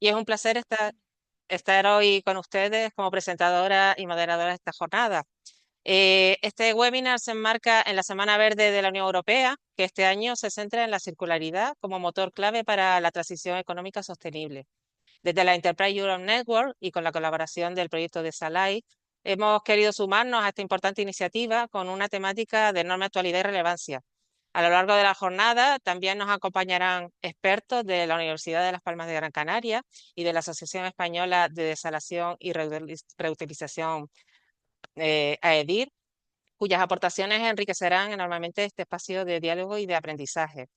y es un placer estar hoy con ustedes como presentadora y moderadora de esta jornada. Este webinar se enmarca en la Semana Verde de la Unión Europea, que este año se centra en la circularidad como motor clave para la transición económica sostenible. Desde la Enterprise Europe Network y con la colaboración del proyecto de SALAI, hemos querido sumarnos a esta importante iniciativa con una temática de enorme actualidad y relevancia. A lo largo de la jornada también nos acompañarán expertos de la Universidad de Las Palmas de Gran Canaria y de la Asociación Española de Desalación y Reutilización, AEDIR, cuyas aportaciones enriquecerán enormemente este espacio de diálogo y de aprendizaje.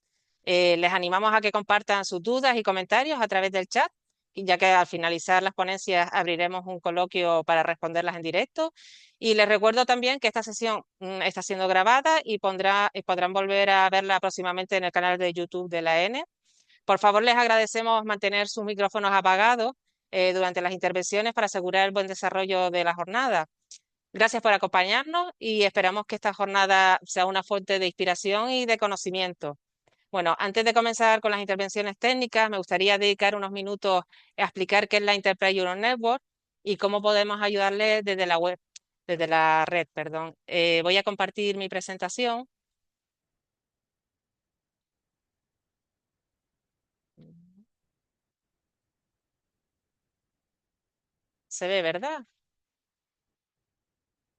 Les animamos a que compartan sus dudas y comentarios a través del chat, ya que al finalizar las ponencias abriremos un coloquio para responderlas en directo. Y les recuerdo también que esta sesión está siendo grabada y podrán volver a verla próximamente en el canal de YouTube de la ENE. Por favor, les agradecemos mantener sus micrófonos apagados durante las intervenciones para asegurar el buen desarrollo de la jornada. Gracias por acompañarnos y esperamos que esta jornada sea una fuente de inspiración y de conocimiento. Bueno, antes de comenzar con las intervenciones técnicas, me gustaría dedicar unos minutos a explicar qué es la Enterprise Europe Network y cómo podemos ayudarles desde la web, desde la red, perdón. Voy a compartir mi presentación. Se ve, ¿verdad?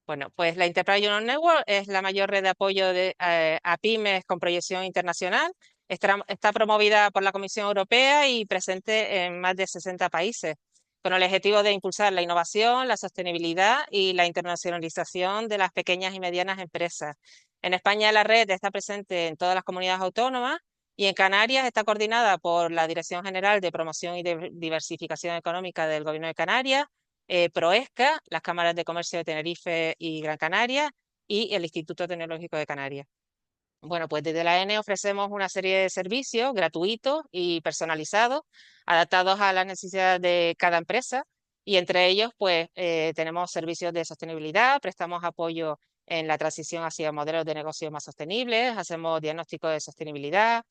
Bueno, pues la Enterprise Europe Network es la mayor red de apoyo a pymes con proyección internacional. Está promovida por la Comisión Europea y presente en más de 60 países, con el objetivo de impulsar la innovación, la sostenibilidad y la internacionalización de las pequeñas y medianas empresas. En España la red está presente en todas las comunidades autónomas y en Canarias está coordinada por la Dirección General de Promoción y Diversificación Económica del Gobierno de Canarias, Proesca, las cámaras de comercio de Tenerife y Gran Canaria y el Instituto Tecnológico de Canarias. Bueno, pues desde la ENE ofrecemos una serie de servicios gratuitos y personalizados, adaptados a las necesidades de cada empresa, y entre ellos pues tenemos servicios de sostenibilidad, prestamos apoyo en la transición hacia modelos de negocio más sostenibles, hacemos diagnóstico de sostenibilidad,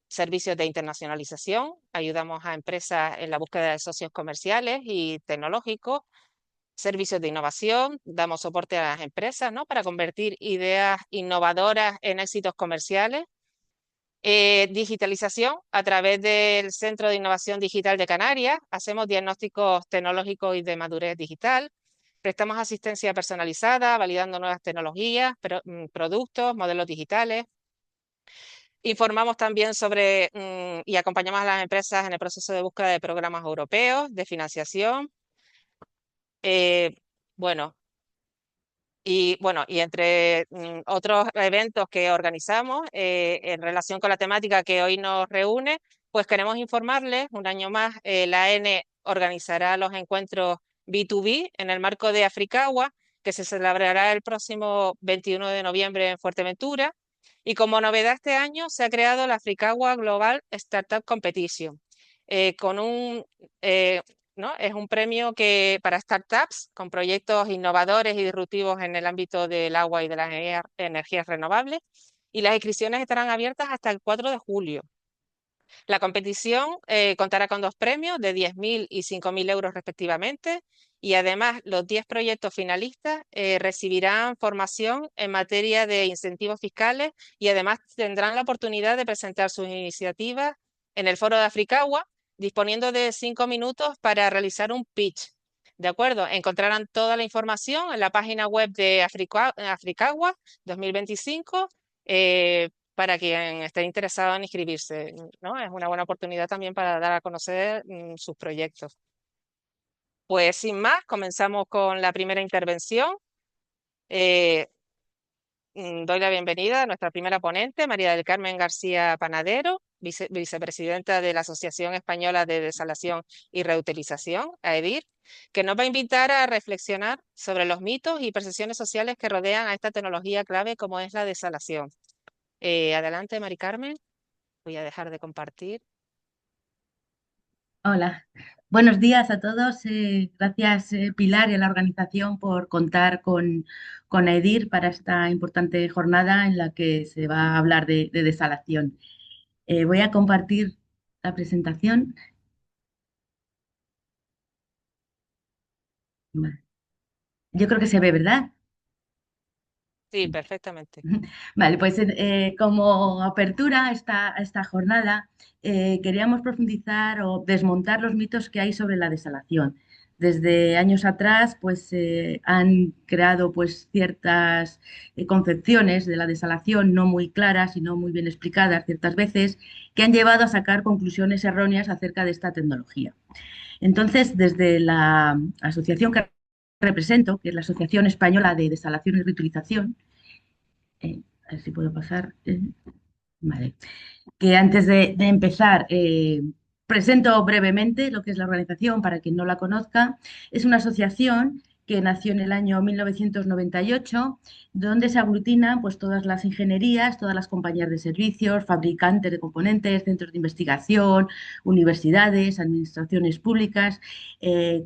servicios de internacionalización, ayudamos a empresas en la búsqueda de socios comerciales y tecnológicos, servicios de innovación, damos soporte a las empresas, ¿no?, para convertir ideas innovadoras en éxitos comerciales. Digitalización, a través del Centro de Innovación Digital de Canarias, hacemos diagnósticos tecnológicos y de madurez digital, prestamos asistencia personalizada, validando nuevas tecnologías, productos, modelos digitales. Informamos también sobre y acompañamos a las empresas en el proceso de búsqueda de programas europeos de financiación. Eh, bueno, y entre otros eventos que organizamos en relación con la temática que hoy nos reúne, pues queremos informarles, un año más, la AENE organizará los encuentros B2B en el marco de Africagua, que se celebrará el próximo 21 de noviembre en Fuerteventura. Y como novedad este año se ha creado la Africagua Global Startup Competition, con ¿no? Es un premio para startups con proyectos innovadores y disruptivos en el ámbito del agua y de las energías renovables, y las inscripciones estarán abiertas hasta el 4 de julio. La competición contará con dos premios de 10.000 y 5.000 euros respectivamente, y además los 10 proyectos finalistas recibirán formación en materia de incentivos fiscales y además tendrán la oportunidad de presentar sus iniciativas en el foro de Africagua, disponiendo de 5 minutos para realizar un pitch. ¿De acuerdo? Encontrarán toda la información en la página web de Africagua 2025 para quien esté interesado en inscribirse, ¿no? Es una buena oportunidad también para dar a conocer sus proyectos. Pues sin más, comenzamos con la primera intervención. Eh, Doy la bienvenida a nuestra primera ponente, María del Carmen García Panadero, vicepresidenta de la Asociación Española de Desalación y Reutilización, AEDIR, que nos va a invitar a reflexionar sobre los mitos y percepciones sociales que rodean a esta tecnología clave como es la desalación. Adelante, Mari Carmen. Voy a dejar de compartir. Hola, buenos días a todos. Gracias, Pilar, y a la organización por contar con EDIR para esta importante jornada en la que se va a hablar de desalación. Voy a compartir la presentación. Vale. Yo creo que se ve, ¿verdad? Sí, perfectamente. Vale, pues como apertura a esta jornada, queríamos profundizar o desmontar los mitos que hay sobre la desalación. Desde años atrás, pues han creado pues ciertas concepciones de la desalación no muy claras y no muy bien explicadas ciertas veces, que han llevado a sacar conclusiones erróneas acerca de esta tecnología. Entonces, desde la asociación que represento, que es la Asociación Española de Desalación y Reutilización, a ver si puedo pasar. Vale. Que antes de empezar, presento brevemente lo que es la organización para quien no la conozca. Es una asociación que nació en el año 1998, donde se aglutinan pues, todas las ingenierías, todas las compañías de servicios, fabricantes de componentes, centros de investigación, universidades, administraciones públicas,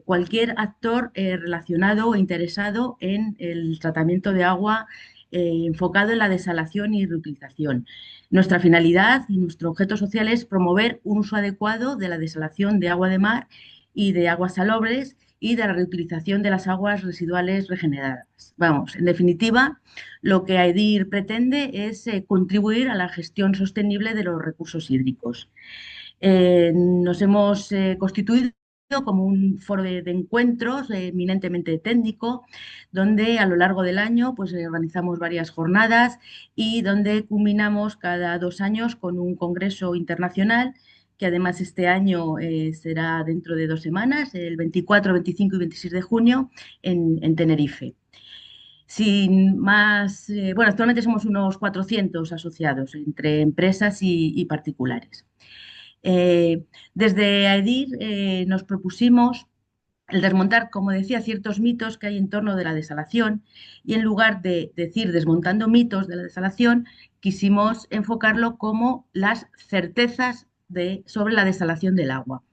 cualquier actor relacionado o interesado en el tratamiento de agua enfocado en la desalación y reutilización. Nuestra finalidad y nuestro objeto social es promover un uso adecuado de la desalación de agua de mar y de aguas salobres y de la reutilización de las aguas residuales regeneradas. Vamos, en definitiva, lo que AEDIR pretende es contribuir a la gestión sostenible de los recursos hídricos. Nos hemos constituido como un foro de encuentros eminentemente técnico, donde a lo largo del año pues, organizamos varias jornadas y donde culminamos cada 2 años con un congreso internacional que además este año será dentro de 2 semanas, el 24, 25 y 26 de junio en Tenerife. Sin más, bueno, actualmente somos unos 400 asociados entre empresas y particulares. Eh, Desde AEDIR nos propusimos el desmontar, como decía, ciertos mitos que hay en torno de la desalación y en lugar de decir desmontando mitos de la desalación, quisimos enfocarlo como las certezas sobre la desalación del agua.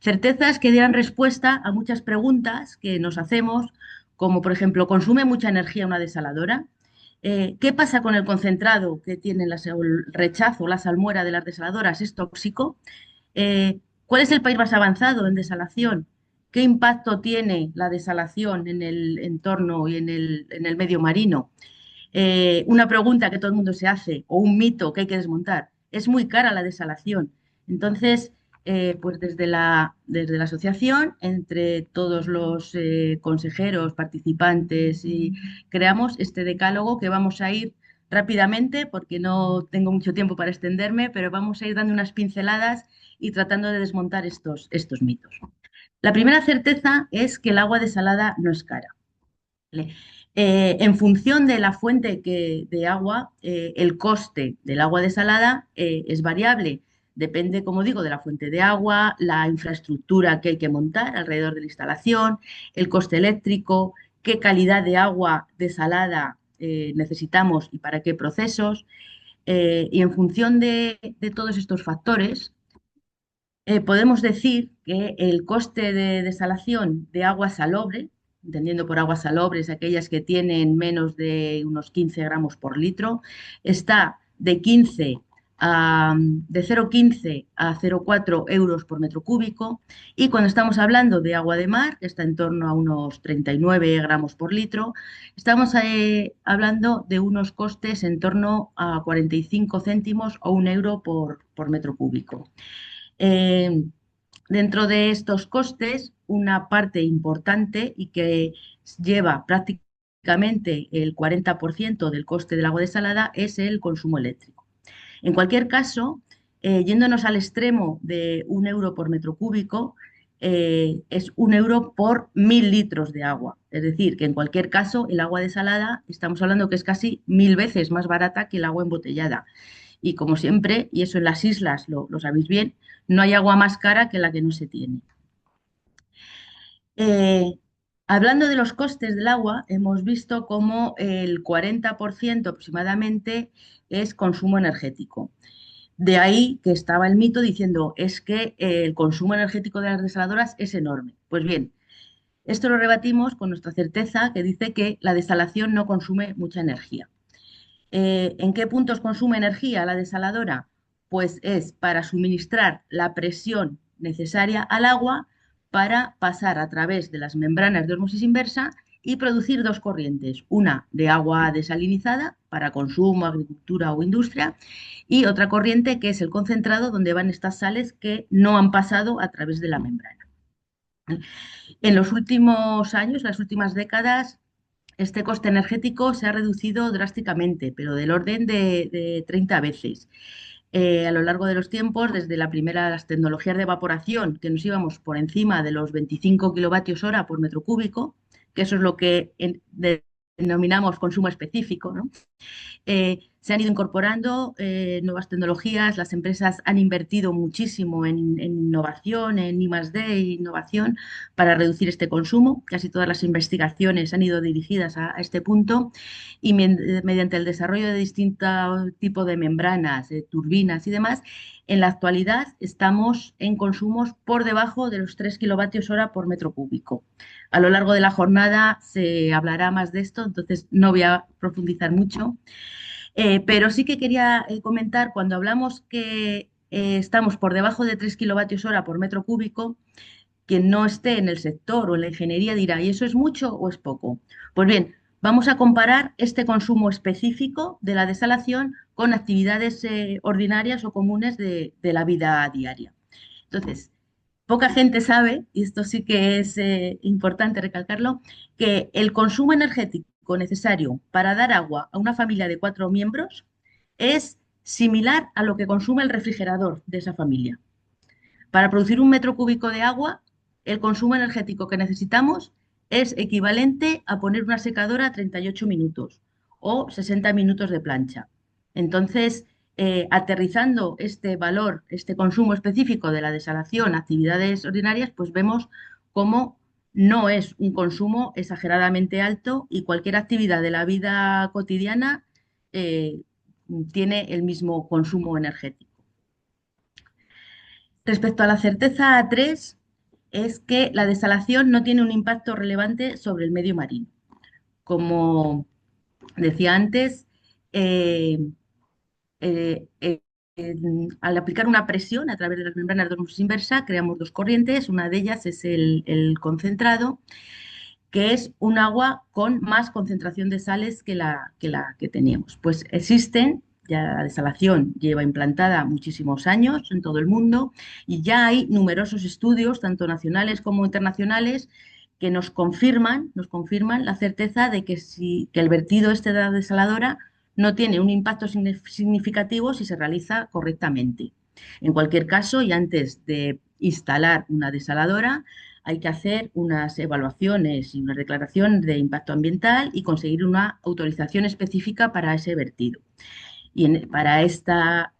Certezas que dieran respuesta a muchas preguntas que nos hacemos, como por ejemplo, ¿consume mucha energía una desaladora? ¿Qué pasa con el concentrado que tiene el rechazo, la salmuera de las desaladoras? ¿Es tóxico? ¿Cuál es el país más avanzado en desalación? ¿Qué impacto tiene la desalación en el entorno y en el medio marino? Una pregunta que todo el mundo se hace o un mito que hay que desmontar. Es muy cara la desalación. Entonces, pues desde la asociación, entre todos los consejeros, participantes, y creamos este decálogo que vamos a ir rápidamente, porque no tengo mucho tiempo para extenderme, pero vamos a ir dando unas pinceladas y tratando de desmontar estos mitos. La primera certeza es que el agua desalada no es cara. ¿Vale? En función de la fuente de agua, el coste del agua desalada es variable. Depende, como digo, de la fuente de agua, la infraestructura que hay que montar alrededor de la instalación, el coste eléctrico, qué calidad de agua desalada necesitamos y para qué procesos. Y en función de todos estos factores, podemos decir que el coste de desalación de agua salobre, entendiendo por aguas salobres aquellas que tienen menos de unos 15 gramos por litro, está de 0,15 a 0,4 euros por metro cúbico. Y cuando estamos hablando de agua de mar, que está en torno a unos 39 gramos por litro, estamos hablando de unos costes en torno a 45 céntimos o 1 euro por metro cúbico. Eh, Dentro de estos costes, una parte importante y que lleva prácticamente el 40% del coste del agua desalada es el consumo eléctrico. En cualquier caso, yéndonos al extremo de 1 euro por metro cúbico, es 1 euro por 1.000 litros de agua. Es decir, que en cualquier caso, el agua desalada, estamos hablando que es casi 1.000 veces más barata que el agua embotellada. Y como siempre, y eso en las islas lo sabéis bien, no hay agua más cara que la que no se tiene. Eh, Hablando de los costes del agua, hemos visto cómo el 40% aproximadamente es consumo energético. De ahí que estaba el mito diciendo es que el consumo energético de las desaladoras es enorme. Pues bien, esto lo rebatimos con nuestra certeza que dice que la desalación no consume mucha energía. ¿En qué puntos consume energía la desaladora? Pues es para suministrar la presión necesaria al agua para pasar a través de las membranas de ósmosis inversa y producir dos corrientes, una de agua desalinizada para consumo, agricultura o industria, y otra corriente que es el concentrado donde van estas sales que no han pasado a través de la membrana. En los últimos años, las últimas décadas, este coste energético se ha reducido drásticamente, pero del orden de 30 veces. A lo largo de los tiempos, desde la primera, las tecnologías de evaporación, que nos íbamos por encima de los 25 kilovatios hora por metro cúbico, que eso es lo que denominamos consumo específico, ¿no? Se han ido incorporando nuevas tecnologías, las empresas han invertido muchísimo en innovación, en I+D, innovación, para reducir este consumo. Casi todas las investigaciones han ido dirigidas a este punto y mediante el desarrollo de distintos tipos de membranas, turbinas y demás, en la actualidad estamos en consumos por debajo de los 3 kilovatios hora por metro cúbico. A lo largo de la jornada se hablará más de esto, entonces no voy a profundizar mucho. Pero sí que quería comentar, cuando hablamos que estamos por debajo de 3 kilovatios hora por metro cúbico, quien no esté en el sector o en la ingeniería dirá, ¿y eso es mucho o es poco? Pues bien, vamos a comparar este consumo específico de la desalación con actividades ordinarias o comunes de la vida diaria. Entonces, poca gente sabe, y esto sí que es importante recalcarlo, que el consumo energético necesario para dar agua a una familia de 4 miembros es similar a lo que consume el refrigerador de esa familia. Para producir un metro cúbico de agua, el consumo energético que necesitamos es equivalente a poner una secadora a 38 minutos o 60 minutos de plancha. Entonces, aterrizando este valor, este consumo específico de la desalación a actividades ordinarias, pues vemos cómo no es un consumo exageradamente alto y cualquier actividad de la vida cotidiana eh, tiene el mismo consumo energético. Respecto a la certeza A3, es que la desalación no tiene un impacto relevante sobre el medio marino. Como decía antes, eh, eh, eh, al aplicar una presión a través de las membranas de ósmosis inversa, creamos dos corrientes. Una de ellas es el concentrado, que es un agua con más concentración de sales que la que teníamos. Pues existen, ya la desalación lleva implantada muchísimos años en todo el mundo y ya hay numerosos estudios, tanto nacionales como internacionales, que nos confirman la certeza de que el vertido este de la desaladora no tiene un impacto significativo si se realiza correctamente. En cualquier caso, y antes de instalar una desaladora, hay que hacer unas evaluaciones y una declaración de impacto ambiental y conseguir una autorización específica para ese vertido. Para estas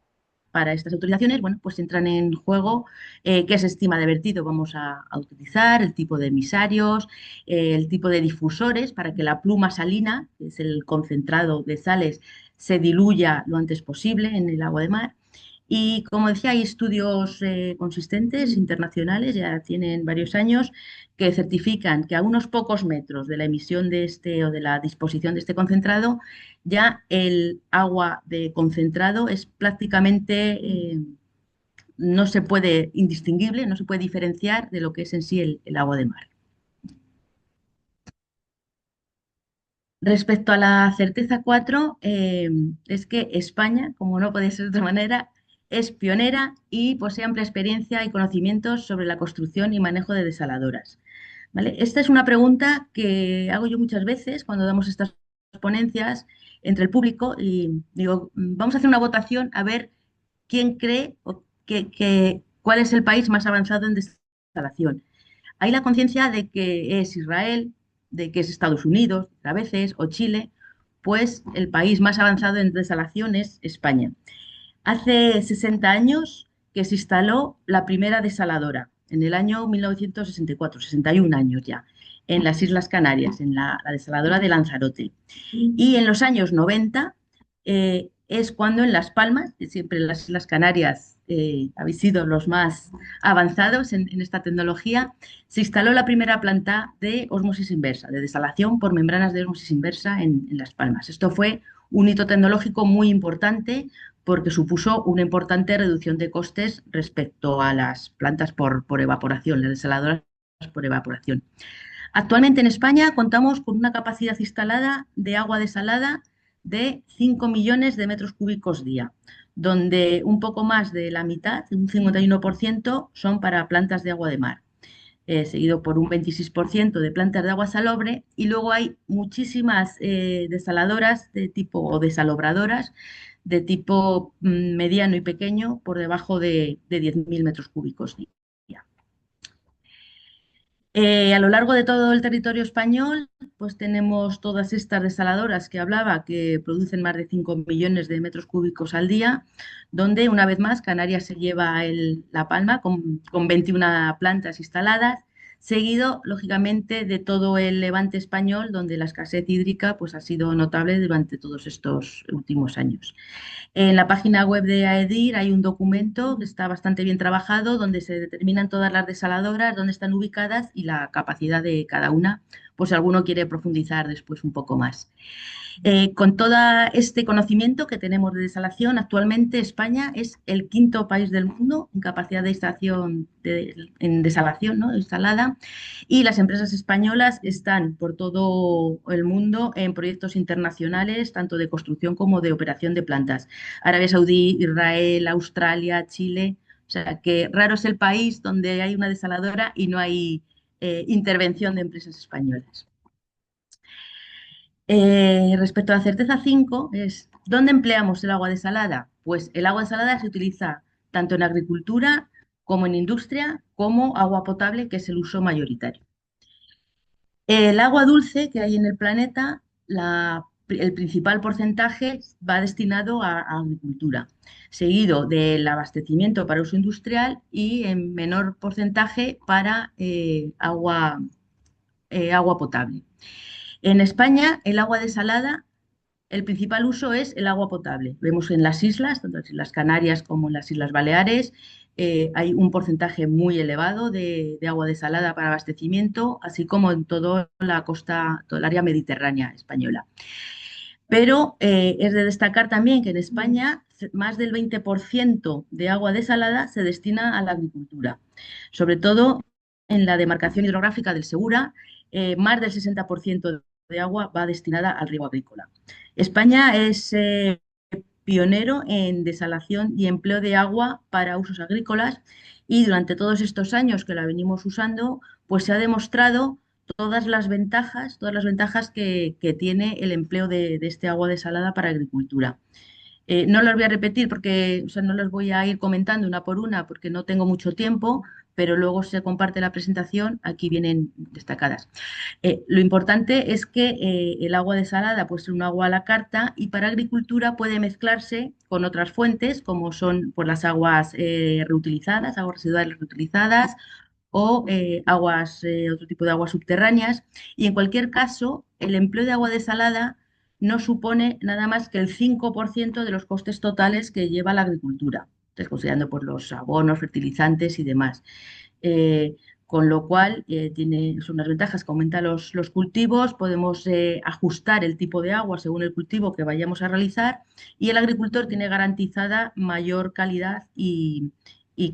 autorizaciones, bueno, pues entran en juego qué sistema de vertido vamos a utilizar, el tipo de emisarios, el tipo de difusores para que la pluma salina, que es el concentrado de sales, se diluya lo antes posible en el agua de mar. Y como decía, hay estudios consistentes internacionales, ya tienen varios años, que certifican que a unos pocos metros de la emisión de este o de la disposición de este concentrado, ya el agua de concentrado es prácticamente, no se puede indistinguible, no se puede diferenciar de lo que es en sí el agua de mar. Respecto a la certeza 4, es que España, como no puede ser de otra manera, es pionera y posee amplia experiencia y conocimientos sobre la construcción y manejo de desaladoras. ¿Vale? Esta es una pregunta que hago yo muchas veces cuando damos estas ponencias entre el público y digo, vamos a hacer una votación a ver quién cree o cuál es el país más avanzado en desalación. Hay la conciencia de que es Israel, de que es Estados Unidos, a veces, o Chile, pues el país más avanzado en desalación es España. Hace 60 años que se instaló la primera desaladora, en el año 1964, 61 años ya, en las Islas Canarias, en la desaladora de Lanzarote. Y en los años 90 es cuando en Las Palmas, que siempre las Islas Canarias habéis sido los más avanzados en esta tecnología, se instaló la primera planta de ósmosis inversa, de desalación por membranas de ósmosis inversa en Las Palmas. Esto fue un hito tecnológico muy importante porque supuso una importante reducción de costes respecto a las plantas por evaporación, las desaladoras por evaporación. Actualmente en España contamos con una capacidad instalada de agua desalada de 5 millones de metros cúbicos día, donde un poco más de la mitad, un 51%, son para plantas de agua de mar, seguido por un 26% de plantas de agua salobre, y luego hay muchísimas desaladoras de tipo o desalobradoras de tipo mediano y pequeño por debajo de 10.000 metros cúbicos día. A lo largo de todo el territorio español, pues tenemos todas estas desaladoras que hablaba, que producen más de 5 millones de metros cúbicos al día, donde una vez más Canarias se lleva la palma con 21 plantas instaladas, seguido, lógicamente, de todo el levante español, donde la escasez hídrica pues, ha sido notable durante todos estos últimos años. En la página web de AEDIR hay un documento que está bastante bien trabajado, donde se determinan todas las desaladoras, dónde están ubicadas y la capacidad de cada una, pues si alguno quiere profundizar después un poco más. Con todo este conocimiento que tenemos de desalación, actualmente España es el quinto país del mundo en capacidad de instalación en desalación, ¿no? Instalada, y las empresas españolas están por todo el mundo en proyectos internacionales, tanto de construcción como de operación de plantas. Arabia Saudí, Israel, Australia, Chile. O sea, que raro es el país donde hay una desaladora y no hay intervención de empresas españolas. Respecto a la certeza 5, es ¿dónde empleamos el agua desalada? Pues el agua desalada se utiliza tanto en agricultura como en industria, como agua potable, que es el uso mayoritario. El agua dulce que hay en el planeta, el principal porcentaje va destinado a agricultura, seguido del abastecimiento para uso industrial y en menor porcentaje para agua potable. En España, el agua desalada, el principal uso es el agua potable. Vemos en las islas, tanto en las Islas Canarias como en las Islas Baleares, hay un porcentaje muy elevado de agua desalada para abastecimiento, así como en toda la costa, toda el área mediterránea española. Pero es de destacar también que en España más del 20% de agua desalada se destina a la agricultura, sobre todo en la demarcación hidrográfica del Segura, más del 60% de agua va destinada al riego agrícola. España es pionero en desalación y empleo de agua para usos agrícolas, y durante todos estos años que la venimos usando, pues se ha demostrado todas las ventajas que tiene el empleo de este agua desalada para agricultura. No las voy a repetir porque, o sea, no las voy a ir comentando una por una porque no tengo mucho tiempo, pero luego se comparte la presentación, aquí vienen destacadas. Lo importante es que el agua desalada puede ser un agua a la carta, y para agricultura puede mezclarse con otras fuentes como son pues, las aguas reutilizadas, aguas residuales reutilizadas, o otro tipo de aguas subterráneas. Y en cualquier caso, el empleo de agua desalada no supone nada más que el 5% de los costes totales que lleva la agricultura, considerando pues, los abonos, fertilizantes y demás. Eh, con lo cual, son unas ventajas que aumentan los cultivos, podemos ajustar el tipo de agua según el cultivo que vayamos a realizar, y el agricultor tiene garantizada mayor calidad y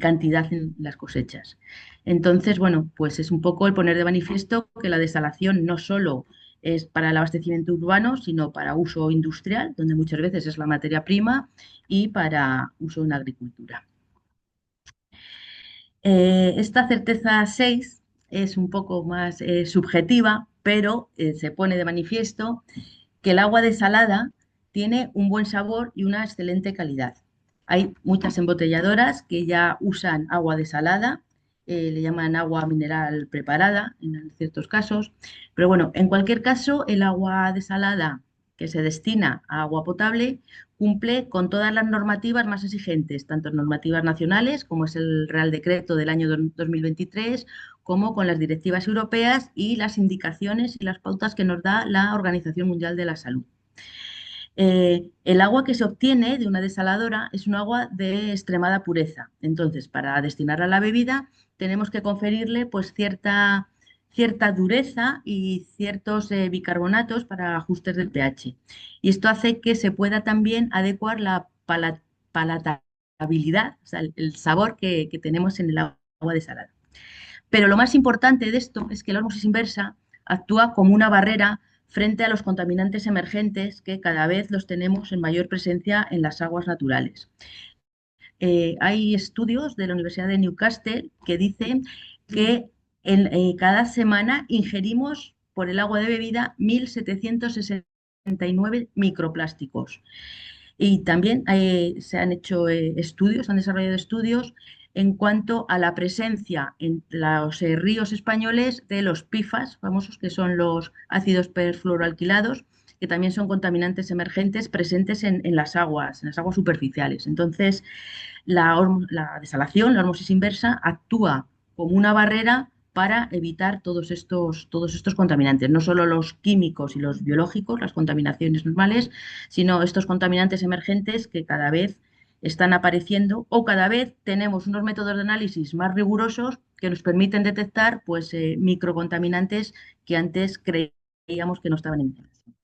cantidad en las cosechas. Entonces, bueno, pues es un poco el poner de manifiesto que la desalación no solo es para el abastecimiento urbano, sino para uso industrial, donde muchas veces es la materia prima, y para uso en agricultura. Esta certeza 6 es un poco más subjetiva, pero se pone de manifiesto que el agua desalada tiene un buen sabor y una excelente calidad. Hay muchas embotelladoras que ya usan agua desalada, le llaman agua mineral preparada en ciertos casos, pero bueno, en cualquier caso, el agua desalada que se destina a agua potable cumple con todas las normativas más exigentes, tanto normativas nacionales, como es el Real Decreto del año 2023, como con las directivas europeas y las indicaciones y las pautas que nos da la Organización Mundial de la Salud. El agua que se obtiene de una desaladora es un agua de extremada pureza. Entonces, para destinarla a la bebida, tenemos que conferirle pues, cierta dureza y ciertos bicarbonatos para ajustes del pH. Y esto hace que se pueda también adecuar la palatabilidad, o sea, el sabor que tenemos en el agua desalada. Pero lo más importante de esto es que la ósmosis inversa actúa como una barrera frente a los contaminantes emergentes que cada vez los tenemos en mayor presencia en las aguas naturales. Hay estudios de la Universidad de Newcastle que dicen que cada semana ingerimos por el agua de bebida 1.769 microplásticos. Y también se han hecho estudios, han desarrollado estudios en cuanto a la presencia en los ríos españoles de los PFAS, famosos, que son los ácidos perfluoroalquilados, que también son contaminantes emergentes presentes en las aguas superficiales. Entonces, la desalación, la osmosis inversa, actúa como una barrera para evitar todos estos contaminantes, no solo los químicos y los biológicos, las contaminaciones normales, sino estos contaminantes emergentes que cada vez están apareciendo o cada vez tenemos unos métodos de análisis más rigurosos que nos permiten detectar pues, microcontaminantes que antes creíamos que no estaban en información.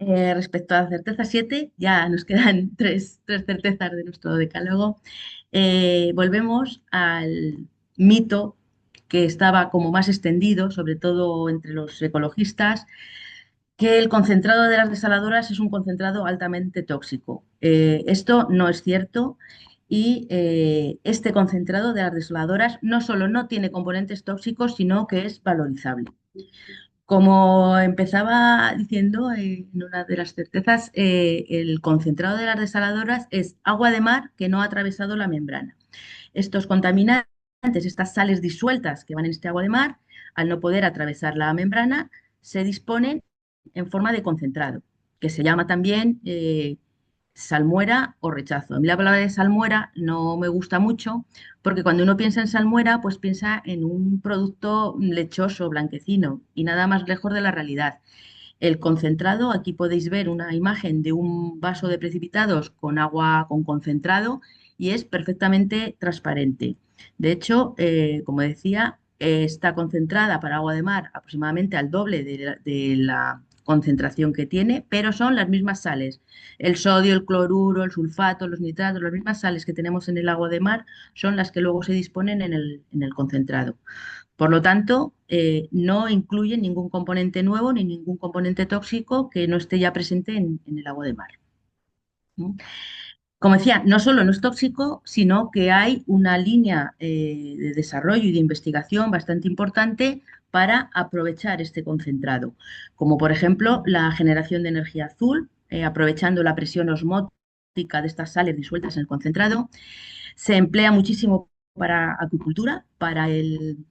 Respecto a la certeza 7, ya nos quedan tres certezas de nuestro decálogo. Volvemos al mito que estaba como más extendido, sobre todo entre los ecologistas, que el concentrado de las desaladoras es un concentrado altamente tóxico. Esto no es cierto y este concentrado de las desaladoras no solo no tiene componentes tóxicos, sino que es valorizable. Como empezaba diciendo en una de las certezas, el concentrado de las desaladoras es agua de mar que no ha atravesado la membrana. Estos contaminantes, estas sales disueltas que van en este agua de mar, al no poder atravesar la membrana, se disponen en forma de concentrado, que se llama también salmuera o rechazo. A mí la palabra de salmuera no me gusta mucho porque cuando uno piensa en salmuera, pues piensa en un producto lechoso, blanquecino y nada más lejos de la realidad. El concentrado, aquí podéis ver una imagen de un vaso de precipitados con agua con concentrado y es perfectamente transparente. De hecho, como decía, está concentrada para agua de mar aproximadamente al doble de la concentración que tiene, pero son las mismas sales. El sodio, el cloruro, el sulfato, los nitratos, las mismas sales que tenemos en el agua de mar son las que luego se disponen en el concentrado. Por lo tanto, no incluye ningún componente nuevo ni ningún componente tóxico que no esté ya presente en el agua de mar. ¿No? Como decía, no solo no es tóxico, sino que hay una línea de desarrollo y de investigación bastante importante para aprovechar este concentrado, como por ejemplo la generación de energía azul, aprovechando la presión osmótica de estas sales disueltas en el concentrado. Se emplea muchísimo para acuicultura, para el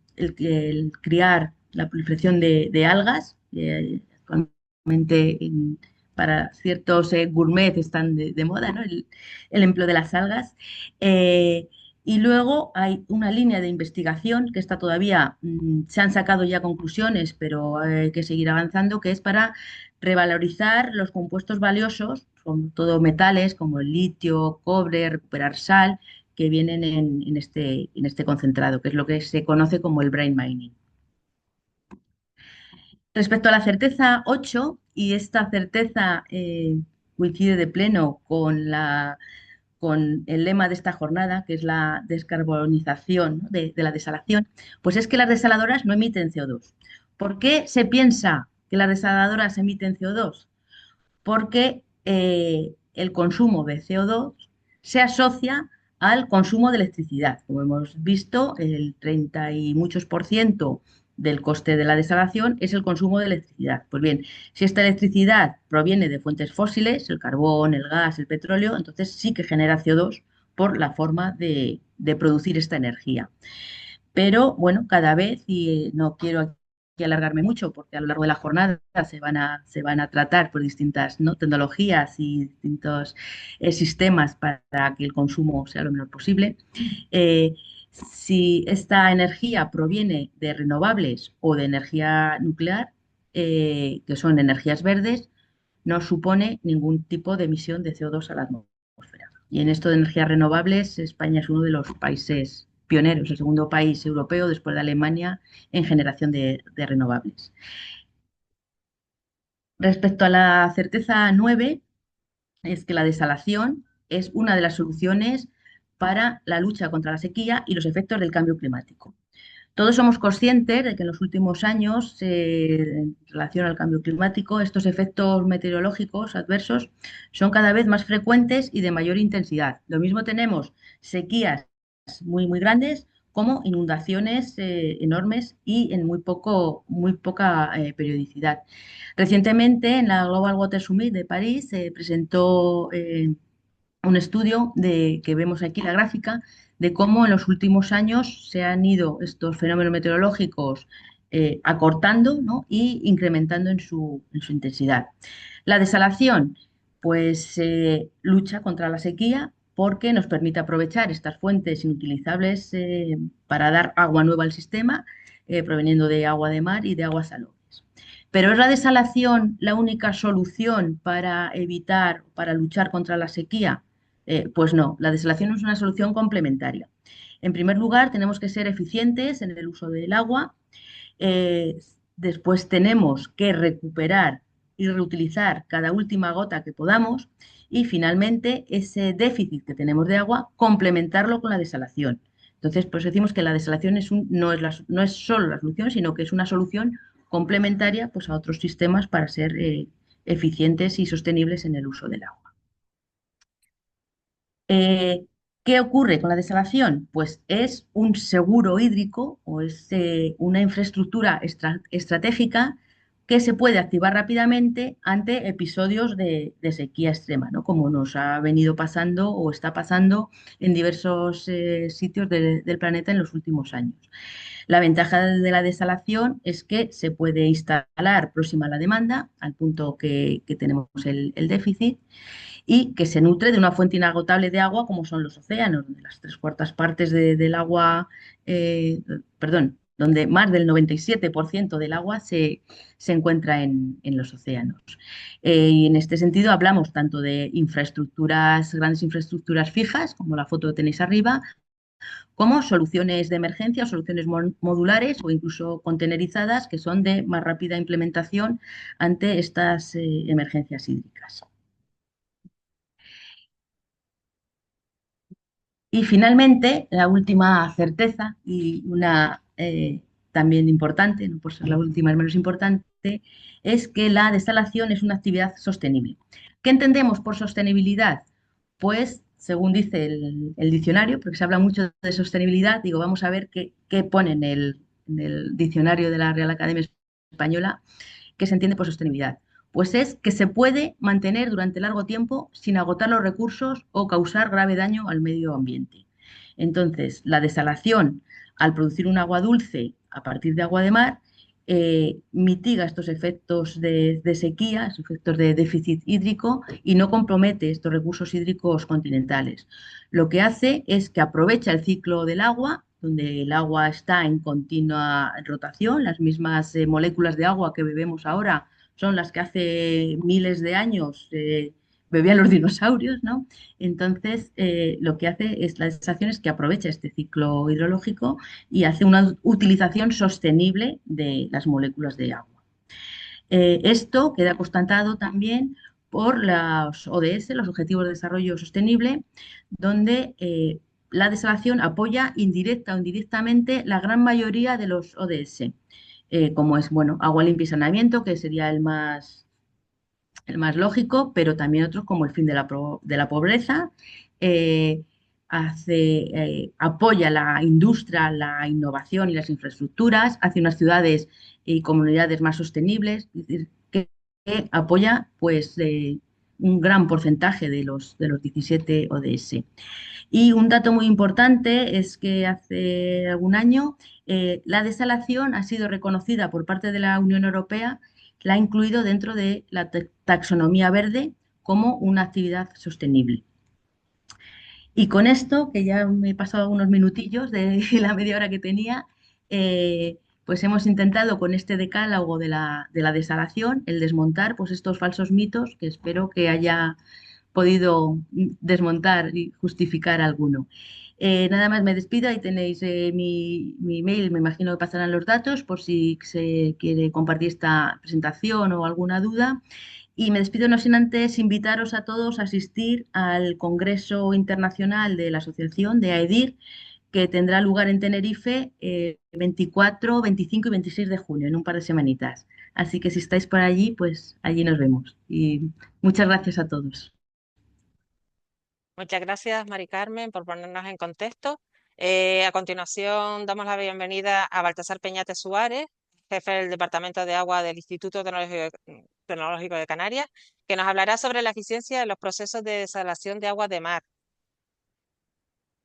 criar la proliferación de algas. Actualmente para ciertos gourmet están de moda, ¿no? El empleo de las algas. Y luego hay una línea de investigación que está todavía, se han sacado ya conclusiones, pero hay que seguir avanzando, que es para revalorizar los compuestos valiosos, son todo metales como el litio, cobre, recuperar sal, que vienen en este concentrado, que es lo que se conoce como el brine mining. Respecto a la certeza 8, y esta certeza coincide de pleno con el lema de esta jornada, que es la descarbonización, ¿no? de la desalación, pues es que las desaladoras no emiten CO2. ¿Por qué se piensa que las desaladoras emiten CO2? Porque el consumo de CO2 se asocia al consumo de electricidad. Como hemos visto, el 30 y muchos por ciento del coste de la desalación es el consumo de electricidad. Pues bien, si esta electricidad proviene de fuentes fósiles, el carbón, el gas, el petróleo, entonces sí que genera CO2 por la forma de producir esta energía. Pero bueno, cada vez, y no quiero aquí alargarme mucho, porque a lo largo de la jornada se van a tratar por distintas, ¿no? tecnologías y distintos sistemas para que el consumo sea lo menor posible. Si esta energía proviene de renovables o de energía nuclear, que son energías verdes, no supone ningún tipo de emisión de CO2 a la atmósfera. Y en esto de energías renovables, España es uno de los países pioneros, el segundo país europeo después de Alemania en generación de renovables. Respecto a la certeza 9, es que la desalación es una de las soluciones para la lucha contra la sequía y los efectos del cambio climático. Todos somos conscientes de que en los últimos años, en relación al cambio climático, estos efectos meteorológicos adversos son cada vez más frecuentes y de mayor intensidad. Lo mismo tenemos sequías muy grandes como inundaciones enormes y en muy poca periodicidad. Recientemente, en la Global Water Summit de París, se presentó un estudio que vemos aquí la gráfica de cómo en los últimos años se han ido estos fenómenos meteorológicos acortando, ¿no? Y incrementando en su intensidad. La desalación, pues lucha contra la sequía porque nos permite aprovechar estas fuentes inutilizables para dar agua nueva al sistema, proveniendo de agua de mar y de aguas salobres. Pero ¿es la desalación la única solución para evitar, para luchar contra la sequía? Pues no, la desalación es una solución complementaria. En primer lugar, tenemos que ser eficientes en el uso del agua. Eh, Después tenemos que recuperar y reutilizar cada última gota que podamos. Y finalmente, ese déficit que tenemos de agua, complementarlo con la desalación. Entonces, pues decimos que la desalación no es solo la solución, sino que es una solución complementaria pues, a otros sistemas para ser eficientes y sostenibles en el uso del agua. Eh, ¿Qué ocurre con la desalación? Pues es un seguro hídrico o es una infraestructura estratégica que se puede activar rápidamente ante episodios de sequía extrema, ¿no? Como nos ha venido pasando o está pasando en diversos sitios del planeta en los últimos años. La ventaja de la desalación es que se puede instalar próxima a la demanda, al punto que tenemos el déficit, y que se nutre de una fuente inagotable de agua como son los océanos, donde las tres cuartas partes del agua, perdón, donde más del 97% del agua se encuentra en los océanos. Y en este sentido hablamos tanto de infraestructuras, grandes infraestructuras fijas, como la foto que tenéis arriba, como soluciones de emergencia, soluciones modulares o incluso contenerizadas que son de más rápida implementación ante estas emergencias hídricas. Y finalmente, la última certeza y una también importante, no por ser la última es menos importante, es que la desalación es una actividad sostenible. ¿Qué entendemos por sostenibilidad? Pues, según dice el diccionario, porque se habla mucho de sostenibilidad, digo, vamos a ver qué pone en el diccionario de la Real Academia Española que se entiende por sostenibilidad. Pues es que se puede mantener durante largo tiempo sin agotar los recursos o causar grave daño al medio ambiente. Entonces, la desalación, al producir un agua dulce a partir de agua de mar, mitiga estos efectos de sequía, estos efectos de déficit hídrico y no compromete estos recursos hídricos continentales. Lo que hace es que aprovecha el ciclo del agua, donde el agua está en continua rotación, las mismas moléculas de agua que bebemos ahora son las que hace miles de años bebían los dinosaurios, ¿no? Entonces, lo que hace es la desalación es que aprovecha este ciclo hidrológico y hace una utilización sostenible de las moléculas de agua. Esto queda constatado también por los ODS, los Objetivos de Desarrollo Sostenible, donde la desalación apoya indirecta o indirectamente la gran mayoría de los ODS, como es, bueno, agua limpia y saneamiento, que sería el más lógico, pero también otros como el fin de la pobreza, eh, apoya la industria, la innovación y las infraestructuras, hace unas ciudades y comunidades más sostenibles, es decir, que apoya pues un gran porcentaje de los 17 ODS. Y un dato muy importante es que hace algún año la desalación ha sido reconocida por parte de la Unión Europea, la ha incluido dentro de la taxonomía verde como una actividad sostenible. Y con esto, que ya me he pasado unos minutillos de la media hora que tenía, pues hemos intentado con este decálogo de la desalación el desmontar pues estos falsos mitos que espero que haya podido desmontar y justificar alguno. Nada más me despido, ahí tenéis mi email, me imagino que pasarán los datos por si se quiere compartir esta presentación o alguna duda. Y me despido no sin antes invitaros a todos a asistir al Congreso Internacional de la Asociación de AEDIR, que tendrá lugar en Tenerife 24, 25 y 26 de junio, en un par de semanitas. Así que si estáis por allí, pues allí nos vemos. Y muchas gracias a todos. Muchas gracias, Mari Carmen, por ponernos en contexto. A continuación, damos la bienvenida a Baltasar Peñate Suárez, jefe del Departamento de Agua del Instituto Tecnológico de Canarias, que nos hablará sobre la eficiencia de los procesos de desalación de agua de mar.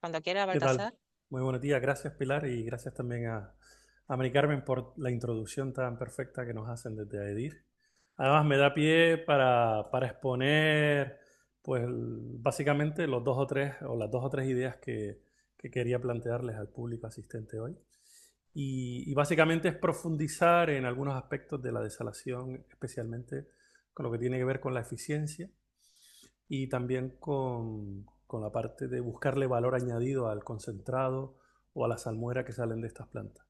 Cuando quiera, ¿Qué tal? Baltasar. Muy buenos días, gracias Pilar y gracias también a Mari Carmen por la introducción tan perfecta que nos hacen desde AEDIR. Además me da pie para exponer pues básicamente los dos o tres o las dos o tres ideas que quería plantearles al público asistente hoy. Y básicamente es profundizar en algunos aspectos de la desalación, especialmente con lo que tiene que ver con la eficiencia y también con la parte de buscarle valor añadido al concentrado o a la salmuera que salen de estas plantas.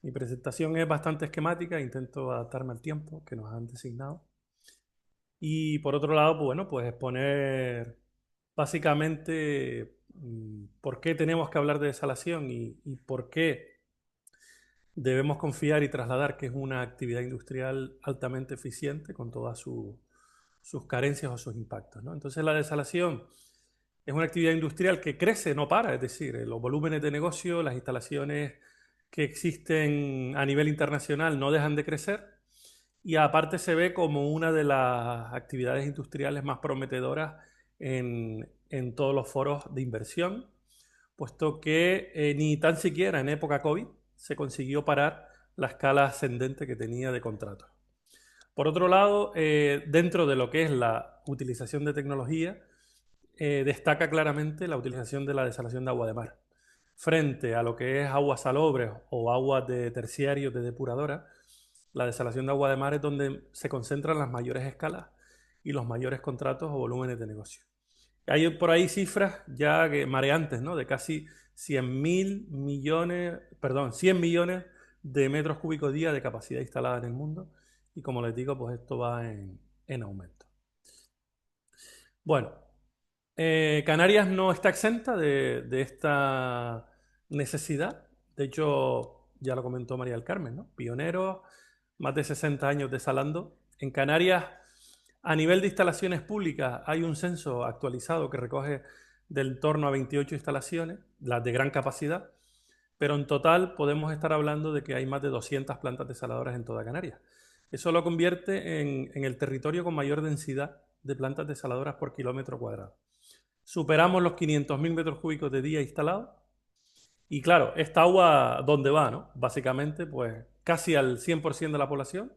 Mi presentación es bastante esquemática, intento adaptarme al tiempo que nos han designado. Y por otro lado, pues bueno, pues exponer básicamente por qué tenemos que hablar de desalación y por qué debemos confiar y trasladar que es una actividad industrial altamente eficiente con todas sus carencias o sus impactos, ¿no? Entonces la desalación es una actividad industrial que crece, no para, es decir, los volúmenes de negocio, las instalaciones que existen a nivel internacional no dejan de crecer y aparte se ve como una de las actividades industriales más prometedoras en todos los foros de inversión, puesto que ni tan siquiera en época COVID se consiguió parar la escala ascendente que tenía de contratos. Por otro lado, dentro de lo que es la utilización de tecnología, destaca claramente la utilización de la desalación de agua de mar. Frente a lo que es aguas salobres o aguas de terciarios de depuradora, la desalación de agua de mar es donde se concentran las mayores escalas y los mayores contratos o volúmenes de negocio. Hay por ahí cifras ya que mareantes, ¿no? De casi 100 millones de metros cúbicos día de capacidad instalada en el mundo. Y como les digo, pues esto va en aumento. Bueno, Canarias no está exenta de esta necesidad. De hecho, ya lo comentó María del Carmen, ¿no? Pioneros, más de 60 años desalando. En Canarias, a nivel de instalaciones públicas, hay un censo actualizado que recoge del torno a 28 instalaciones, las de gran capacidad, pero en total podemos estar hablando de que hay más de 200 plantas desaladoras en toda Canarias. Eso lo convierte en el territorio con mayor densidad de plantas desaladoras por kilómetro cuadrado. Superamos los 500.000 metros cúbicos de día instalados. Y claro, esta agua, ¿dónde va? ¿No? Básicamente, pues casi al 100% de la población,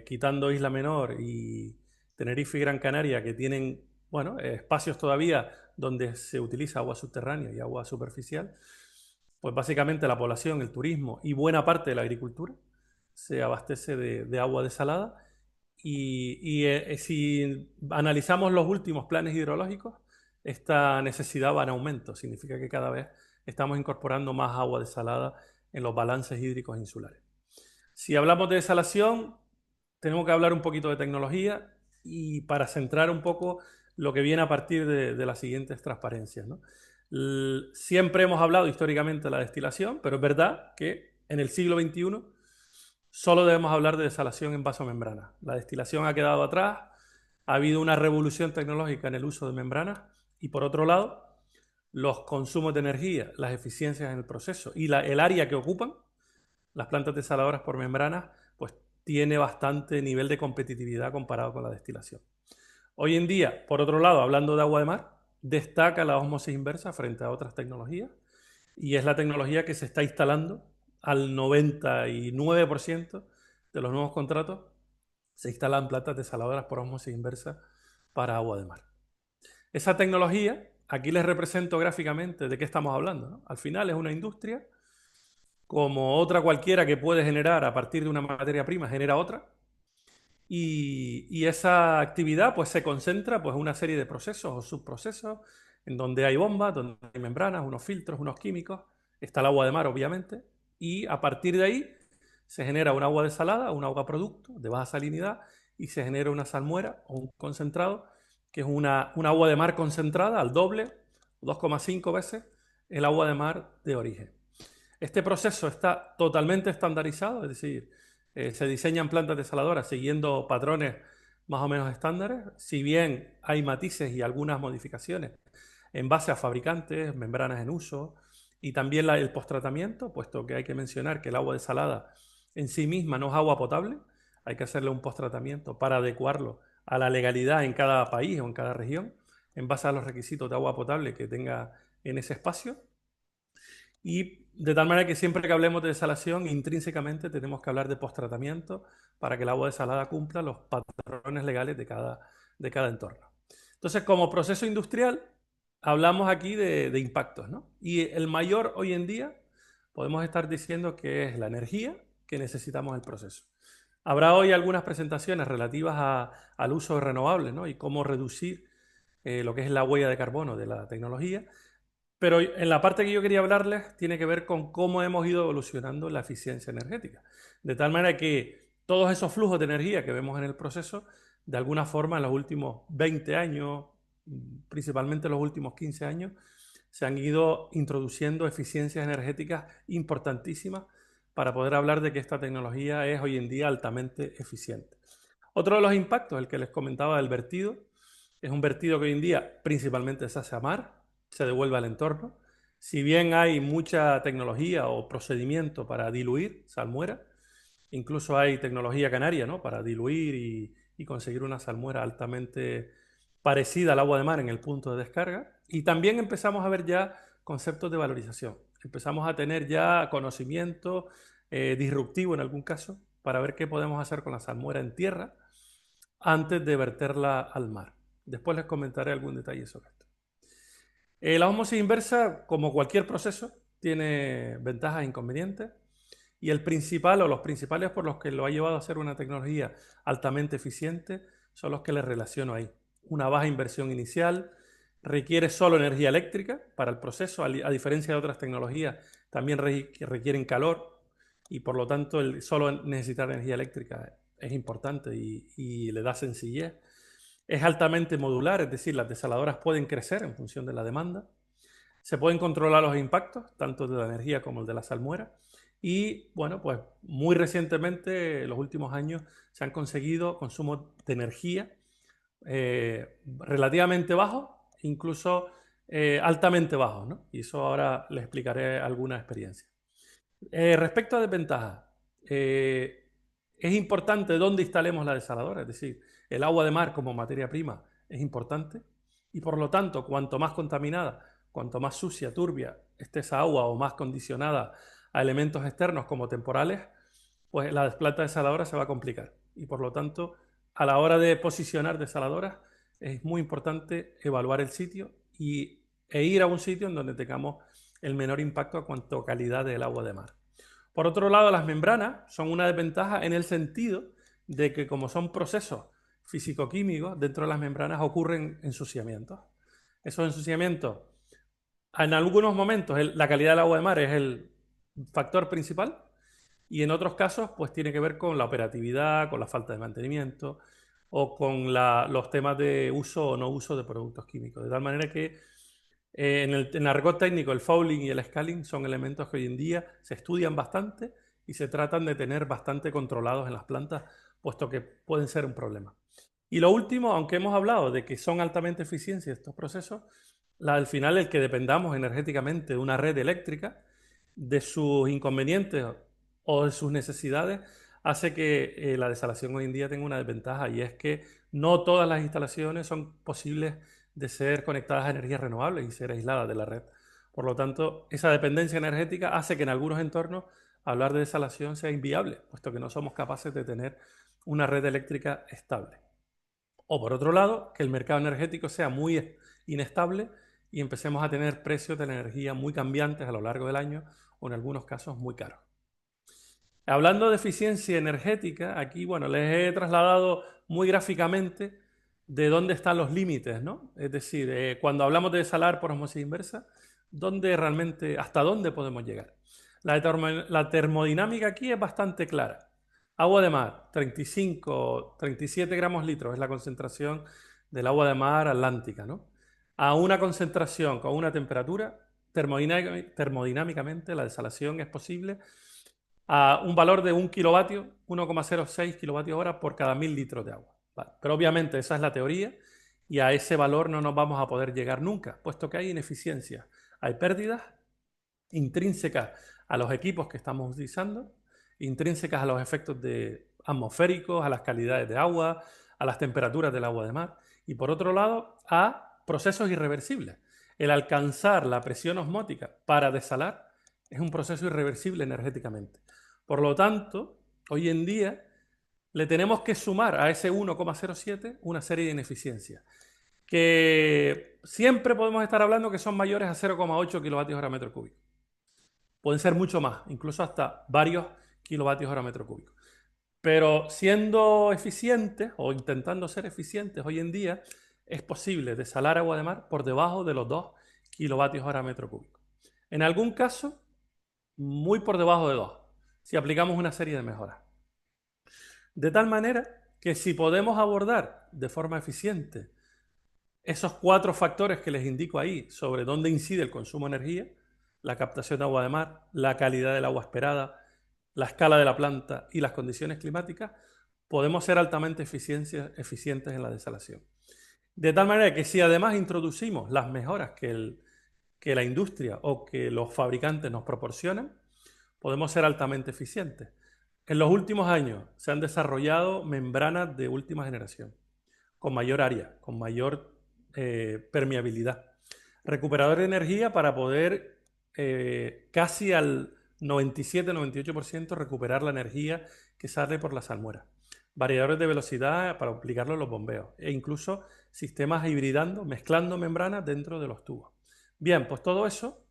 quitando Isla Menor y Tenerife y Gran Canaria, que tienen, bueno, espacios todavía donde se utiliza agua subterránea y agua superficial, pues básicamente la población, el turismo y buena parte de la agricultura se abastece de agua desalada. Si analizamos los últimos planes hidrológicos, esta necesidad va en aumento. Significa que cada vez estamos incorporando más agua desalada en los balances hídricos insulares. Si hablamos de desalación, tenemos que hablar un poquito de tecnología y para centrar un poco lo que viene a partir de las siguientes transparencias, ¿no? Siempre hemos hablado históricamente de la destilación, pero es verdad que en el siglo XXI solo debemos hablar de desalación en vasomembrana. La destilación ha quedado atrás, ha habido una revolución tecnológica en el uso de membranas y por otro lado, los consumos de energía, las eficiencias en el proceso y el área que ocupan las plantas desaladoras por membranas, pues tiene bastante nivel de competitividad comparado con la destilación. Hoy en día, por otro lado, hablando de agua de mar, destaca la ósmosis inversa frente a otras tecnologías y es la tecnología que se está instalando al 99% de los nuevos contratos se instalan plantas desaladoras por ósmosis inversa para agua de mar. Esa tecnología, aquí les represento gráficamente de qué estamos hablando, ¿no? Al final es una industria como otra cualquiera que puede generar a partir de una materia prima, genera otra. Y esa actividad pues se concentra pues, en una serie de procesos o subprocesos en donde hay bombas, donde hay membranas, unos filtros, unos químicos, está el agua de mar obviamente, y a partir de ahí se genera un agua desalada, un agua producto de baja salinidad y se genera una salmuera o un concentrado, que es un agua de mar concentrada al doble, 2,5 veces el agua de mar de origen. Este proceso está totalmente estandarizado, es decir, se diseñan plantas desaladoras siguiendo patrones más o menos estándares, si bien hay matices y algunas modificaciones en base a fabricantes, membranas en uso y también el posttratamiento, puesto que hay que mencionar que el agua desalada en sí misma no es agua potable, hay que hacerle un posttratamiento para adecuarlo a la legalidad en cada país o en cada región, en base a los requisitos de agua potable que tenga en ese espacio. Y de tal manera que siempre que hablemos de desalación, intrínsecamente tenemos que hablar de posttratamiento para que el agua desalada cumpla los patrones legales de cada entorno. Entonces, como proceso industrial, hablamos aquí de impactos, ¿no? Y el mayor hoy en día podemos estar diciendo que es la energía que necesitamos en el proceso. Habrá hoy algunas presentaciones relativas al uso de renovables, ¿no? Y cómo reducir lo que es la huella de carbono de la tecnología. Pero en la parte que yo quería hablarles tiene que ver con cómo hemos ido evolucionando la eficiencia energética. De tal manera que todos esos flujos de energía que vemos en el proceso, de alguna forma en los últimos 20 años, principalmente en los últimos 15 años, se han ido introduciendo eficiencias energéticas importantísimas para poder hablar de que esta tecnología es hoy en día altamente eficiente. Otro de los impactos, el que les comentaba del vertido, es un vertido que hoy en día principalmente se hace a mar, se devuelve al entorno. Si bien hay mucha tecnología o procedimiento para diluir salmuera, incluso hay tecnología canaria, ¿no?, para diluir y conseguir una salmuera altamente parecida al agua de mar en el punto de descarga. Y también empezamos a ver ya conceptos de valorización. Empezamos a tener ya conocimiento disruptivo en algún caso para ver qué podemos hacer con la salmuera en tierra antes de verterla al mar. Después les comentaré algún detalle sobre esto. La ósmosis inversa, como cualquier proceso, tiene ventajas e inconvenientes. Y el principal o los principales por los que lo ha llevado a ser una tecnología altamente eficiente son los que les relaciono ahí. Una baja inversión inicial, requiere solo energía eléctrica para el proceso, a diferencia de otras tecnologías, también requieren calor y por lo tanto el solo necesitar energía eléctrica es importante y le da sencillez. Es altamente modular, es decir, las desaladoras pueden crecer en función de la demanda. Se pueden controlar los impactos, tanto de la energía como el de la salmuera. Y bueno, pues muy recientemente, en los últimos años, se han conseguido consumos de energía relativamente bajos, incluso altamente bajos, ¿no? Y eso ahora les explicaré alguna experiencia. Respecto a desventajas, es importante dónde instalemos la desaladora, es decir, el agua de mar como materia prima es importante y por lo tanto, cuanto más contaminada, cuanto más sucia, turbia esté esa agua o más condicionada a elementos externos como temporales, pues la planta desaladora se va a complicar. Y por lo tanto, a la hora de posicionar desaladoras, es muy importante evaluar el sitio e ir a un sitio en donde tengamos el menor impacto a cuanto a calidad del agua de mar. Por otro lado, las membranas son una desventaja en el sentido de que como son procesos físico-químicos, dentro de las membranas ocurren ensuciamientos. Esos ensuciamientos, en algunos momentos la calidad del agua de mar es el factor principal y en otros casos pues tiene que ver con la operatividad, con la falta de mantenimiento o con los temas de uso o no uso de productos químicos. De tal manera que en el argot técnico el fouling y el scaling son elementos que hoy en día se estudian bastante y se tratan de tener bastante controlados en las plantas, puesto que pueden ser un problema. Y lo último, aunque hemos hablado de que son altamente eficientes estos procesos, al final el que dependamos energéticamente de una red eléctrica, de sus inconvenientes o de sus necesidades, hace que la desalación hoy en día tenga una desventaja y es que no todas las instalaciones son posibles de ser conectadas a energías renovables y ser aisladas de la red. Por lo tanto, esa dependencia energética hace que en algunos entornos hablar de desalación sea inviable, puesto que no somos capaces de tener una red eléctrica estable. O por otro lado, que el mercado energético sea muy inestable y empecemos a tener precios de la energía muy cambiantes a lo largo del año o en algunos casos muy caros. Hablando de eficiencia energética, aquí bueno, les he trasladado muy gráficamente de dónde están los límites, ¿no? Es decir, cuando hablamos de desalar por osmosis inversa, hasta dónde podemos llegar. La termodinámica aquí es bastante clara. Agua de mar, 35, 37 gramos litros es la concentración del agua de mar atlántica, ¿no? A una concentración con una temperatura, termodinámicamente la desalación es posible a un valor de 1 kilovatio, 1,06 kilovatios hora por cada 1000 litros de agua. Vale. Pero obviamente esa es la teoría y a ese valor no nos vamos a poder llegar nunca, puesto que hay ineficiencias, hay pérdidas intrínsecas a los equipos que estamos utilizando, intrínsecas a los efectos atmosféricos, a las calidades de agua, a las temperaturas del agua de mar, y por otro lado a procesos irreversibles. El alcanzar la presión osmótica para desalar es un proceso irreversible energéticamente. Por lo tanto, hoy en día le tenemos que sumar a ese 1,07 una serie de ineficiencias que siempre podemos estar hablando que son mayores a 0,8 kilovatios hora metro cúbico. Pueden ser mucho más, incluso hasta varios kilovatios hora metro cúbico. Pero siendo eficientes o intentando ser eficientes hoy en día, es posible desalar agua de mar por debajo de los 2 kilovatios hora metro cúbico. En algún caso, muy por debajo de 2, si aplicamos una serie de mejoras. De tal manera que si podemos abordar de forma eficiente esos 4 factores que les indico ahí sobre dónde incide el consumo de energía, la captación de agua de mar, la calidad del agua esperada, la escala de la planta y las condiciones climáticas, podemos ser altamente eficientes en la desalación. De tal manera que si además introducimos las mejoras que la industria o que los fabricantes nos proporcionan, podemos ser altamente eficientes. En los últimos años se han desarrollado membranas de última generación, con mayor área, con mayor permeabilidad. Recuperador de energía para poder casi al 97-98% recuperar la energía que sale por la salmuera. Variadores de velocidad para aplicarlo en los bombeos e incluso sistemas hibridando, mezclando membranas dentro de los tubos. Bien, pues todo eso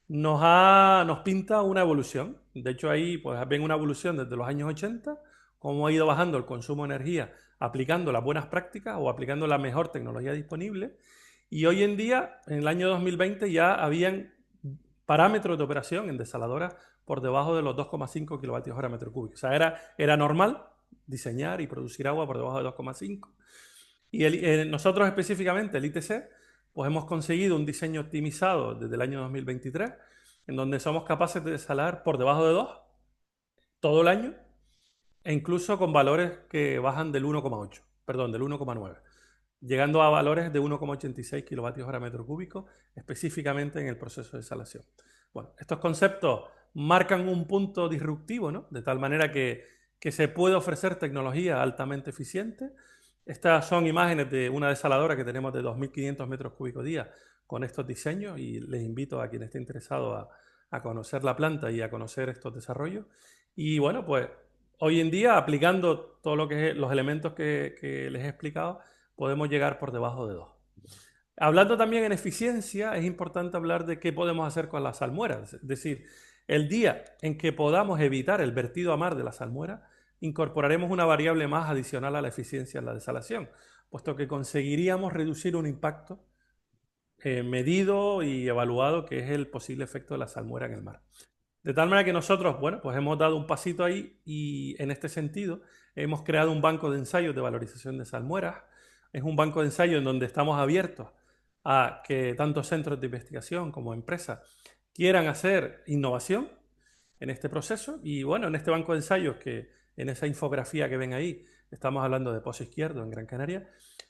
nos pinta una evolución. De hecho, ahí pues ven una evolución desde los años 80, cómo ha ido bajando el consumo de energía aplicando las buenas prácticas o aplicando la mejor tecnología disponible. Y hoy en día, en el año 2020, ya habían parámetros de operación en desaladoras por debajo de los 2,5 kilovatios hora metro cúbico. O sea, era normal diseñar y producir agua por debajo de 2,5. Y nosotros específicamente, el ITC, pues hemos conseguido un diseño optimizado desde el año 2023, en donde somos capaces de desalar por debajo de 2 todo el año, e incluso con valores que bajan del 1,8, perdón, del 1,9, llegando a valores de 1,86 kilovatios hora metro cúbico, específicamente en el proceso de desalación. Bueno, estos conceptos marcan un punto disruptivo, ¿no? De tal manera que se puede ofrecer tecnología altamente eficiente. Estas son imágenes de una desaladora que tenemos de 2.500 metros cúbicos día con estos diseños y les invito a quien esté interesado a conocer la planta y a conocer estos desarrollos. Y bueno, pues hoy en día, aplicando todo lo que es los elementos que les he explicado, podemos llegar por debajo de 2. Hablando también en eficiencia, es importante hablar de qué podemos hacer con las salmueras. Es decir, el día en que podamos evitar el vertido a mar de la salmuera, incorporaremos una variable más adicional a la eficiencia en la desalación, puesto que conseguiríamos reducir un impacto medido y evaluado que es el posible efecto de la salmuera en el mar. De tal manera que nosotros, bueno, pues hemos dado un pasito ahí y en este sentido hemos creado un banco de ensayos de valorización de salmueras. Es un banco de ensayos en donde estamos abiertos a que tanto centros de investigación como empresas quieran hacer innovación en este proceso. Y bueno, en este banco de ensayos, que en esa infografía que ven ahí, estamos hablando de Pozo Izquierdo en Gran Canaria,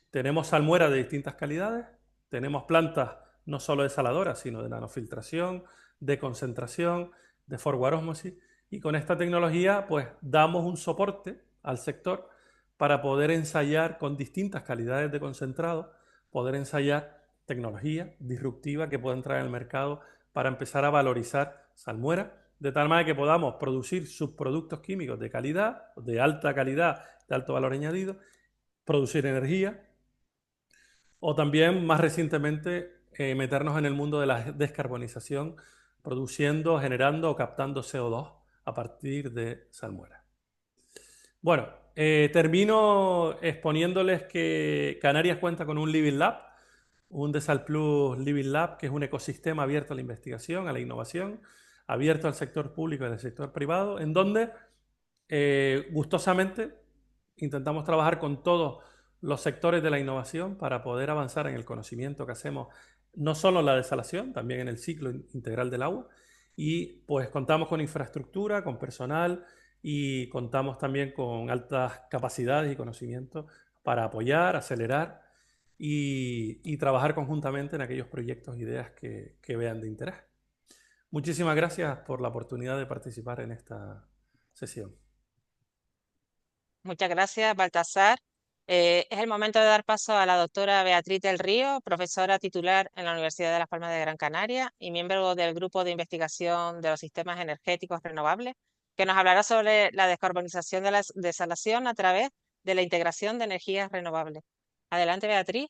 tenemos salmuera de distintas calidades, tenemos plantas no solo desaladoras, sino de nanofiltración, de concentración, de forward osmosis, y con esta tecnología pues damos un soporte al sector para poder ensayar con distintas calidades de concentrado, poder ensayar tecnología disruptiva que pueda entrar en el mercado para empezar a valorizar salmuera, de tal manera que podamos producir subproductos químicos de calidad, de alta calidad, de alto valor añadido, producir energía, o también más recientemente meternos en el mundo de la descarbonización, produciendo, generando o captando CO2 a partir de salmuera. Bueno, termino exponiéndoles que Canarias cuenta con un Living Lab, un DesalPlus Living Lab, que es un ecosistema abierto a la investigación, a la innovación, abierto al sector público y al sector privado, en donde gustosamente intentamos trabajar con todos los sectores de la innovación para poder avanzar en el conocimiento que hacemos, no solo en la desalación, también en el ciclo integral del agua. Y pues contamos con infraestructura, con personal y contamos también con altas capacidades y conocimientos para apoyar, acelerar y trabajar conjuntamente en aquellos proyectos e ideas que vean de interés. Muchísimas gracias por la oportunidad de participar en esta sesión. Muchas gracias, Baltasar. Es el momento de dar paso a la doctora Beatriz del Río, profesora titular en la Universidad de Las Palmas de Gran Canaria y miembro del Grupo de Investigación de los Sistemas Energéticos Renovables, que nos hablará sobre la descarbonización de la desalación a través de la integración de energías renovables. Adelante, Beatriz.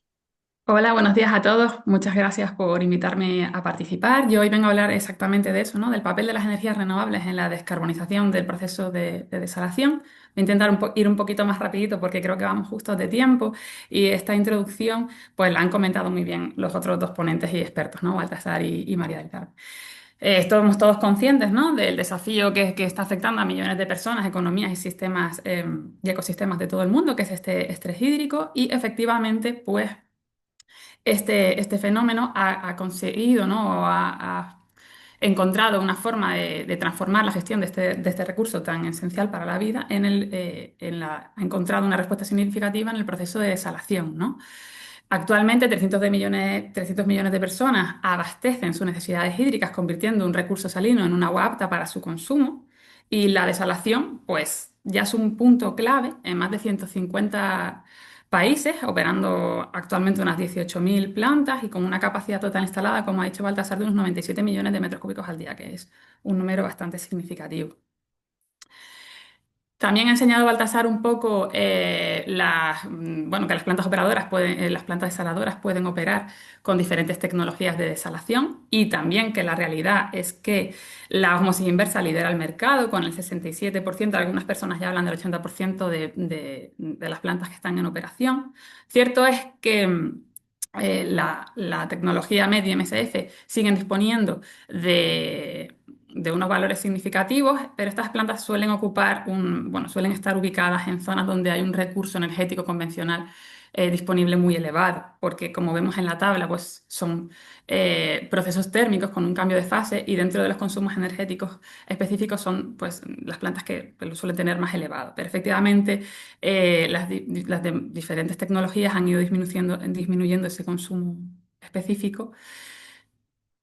Hola, buenos días a todos. Muchas gracias por invitarme a participar. Yo hoy vengo a hablar exactamente de eso, ¿no? Del papel de las energías renovables en la descarbonización del proceso de desalación. Voy a intentar ir un poquito más rapidito porque creo que vamos justos de tiempo y esta introducción pues la han comentado muy bien los otros dos ponentes y expertos, ¿no? Baltasar y María del Carmen. Estamos todos conscientes, ¿no? Del desafío que está afectando a millones de personas, economías y sistemas y ecosistemas de todo el mundo, que es este estrés hídrico y efectivamente pues este fenómeno ha conseguido, ¿no? O ha encontrado una forma de transformar la gestión de este recurso tan esencial para la vida ha encontrado una respuesta significativa en el proceso de desalación, ¿no? Actualmente, 300 millones de personas abastecen sus necesidades hídricas, convirtiendo un recurso salino en un agua apta para su consumo. Y la desalación, pues, ya es un punto clave en más de 150 países, operando actualmente unas 18.000 plantas y con una capacidad total instalada, como ha dicho Baltasar, de unos 97 millones de metros cúbicos al día, que es un número bastante significativo. También ha enseñado Baltasar un poco bueno, que las plantas operadoras las plantas desaladoras pueden operar con diferentes tecnologías de desalación y también que la realidad es que la osmosis inversa lidera el mercado con el 67%, algunas personas ya hablan del 80% de las plantas que están en operación. Cierto es que la tecnología MED y MSF siguen disponiendo de unos valores significativos, pero estas plantas suelen suelen estar ubicadas en zonas donde hay un recurso energético convencional disponible muy elevado, porque como vemos en la tabla, pues son procesos térmicos con un cambio de fase y dentro de los consumos energéticos específicos son pues las plantas que lo suelen tener más elevado. Pero efectivamente las diferentes tecnologías han ido disminuyendo ese consumo específico.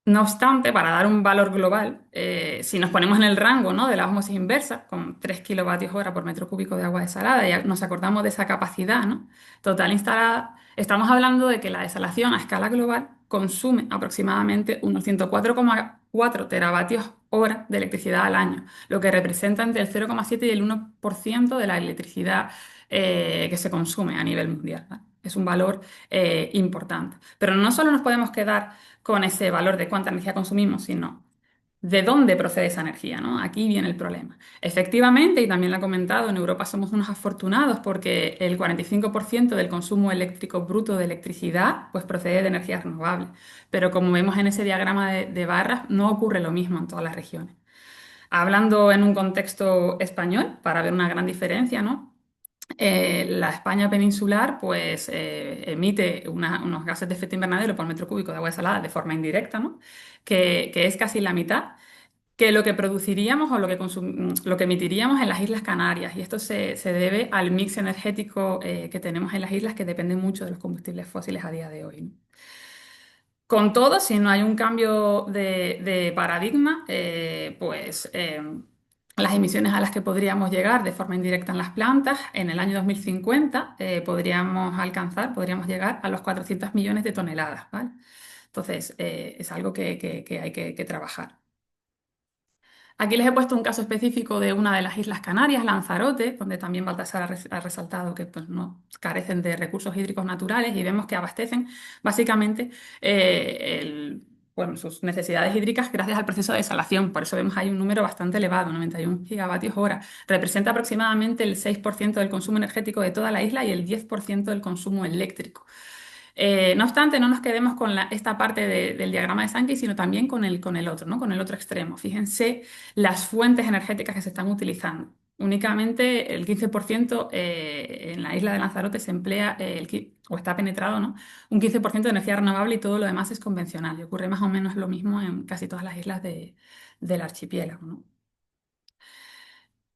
No obstante, para dar un valor global, si nos ponemos en el rango, ¿no? De la ósmosis inversa, con 3 kilovatios hora por metro cúbico de agua desalada, y nos acordamos de esa capacidad, ¿no? Total instalada, estamos hablando de que la desalación a escala global consume aproximadamente unos 104,4 teravatios hora de electricidad al año, lo que representa entre el 0,7 y el 1% de la electricidad que se consume a nivel mundial, ¿vale? Es un valor importante. Pero no solo nos podemos quedar con ese valor de cuánta energía consumimos, sino de dónde procede esa energía, ¿no? Aquí viene el problema. Efectivamente, y también lo ha comentado, en Europa somos unos afortunados porque el 45% del consumo eléctrico bruto de electricidad pues procede de energías renovables. Pero como vemos en ese diagrama de barras, no ocurre lo mismo en todas las regiones. Hablando en un contexto español, para ver una gran diferencia, ¿no? La España peninsular pues emite unos gases de efecto invernadero por metro cúbico de agua desalada de forma indirecta, ¿no? Que es casi la mitad que lo que produciríamos o lo que emitiríamos en las Islas Canarias. Y esto se debe al mix energético que tenemos en las islas, que depende mucho de los combustibles fósiles a día de hoy, ¿no? Con todo, si no hay un cambio de paradigma, las emisiones a las que podríamos llegar de forma indirecta en las plantas, en el año 2050 podríamos llegar a los 400 millones de toneladas, ¿vale? Entonces, es algo que hay que trabajar. Aquí les he puesto un caso específico de una de las Islas Canarias, Lanzarote, donde también Baltasar ha resaltado que pues, no carecen de recursos hídricos naturales y vemos que abastecen básicamente sus necesidades hídricas gracias al proceso de desalación. Por eso vemos ahí un número bastante elevado, 91 gigavatios hora. Representa aproximadamente el 6% del consumo energético de toda la isla y el 10% del consumo eléctrico. No obstante, no nos quedemos con esta parte del diagrama de Sankey, sino también con el otro, ¿no? Con el otro extremo. Fíjense las fuentes energéticas que se están utilizando. Únicamente el 15% en la isla de Lanzarote se emplea, o está penetrado, ¿no? Un 15% de energía renovable y todo lo demás es convencional. Y ocurre más o menos lo mismo en casi todas las islas del archipiélago, ¿no?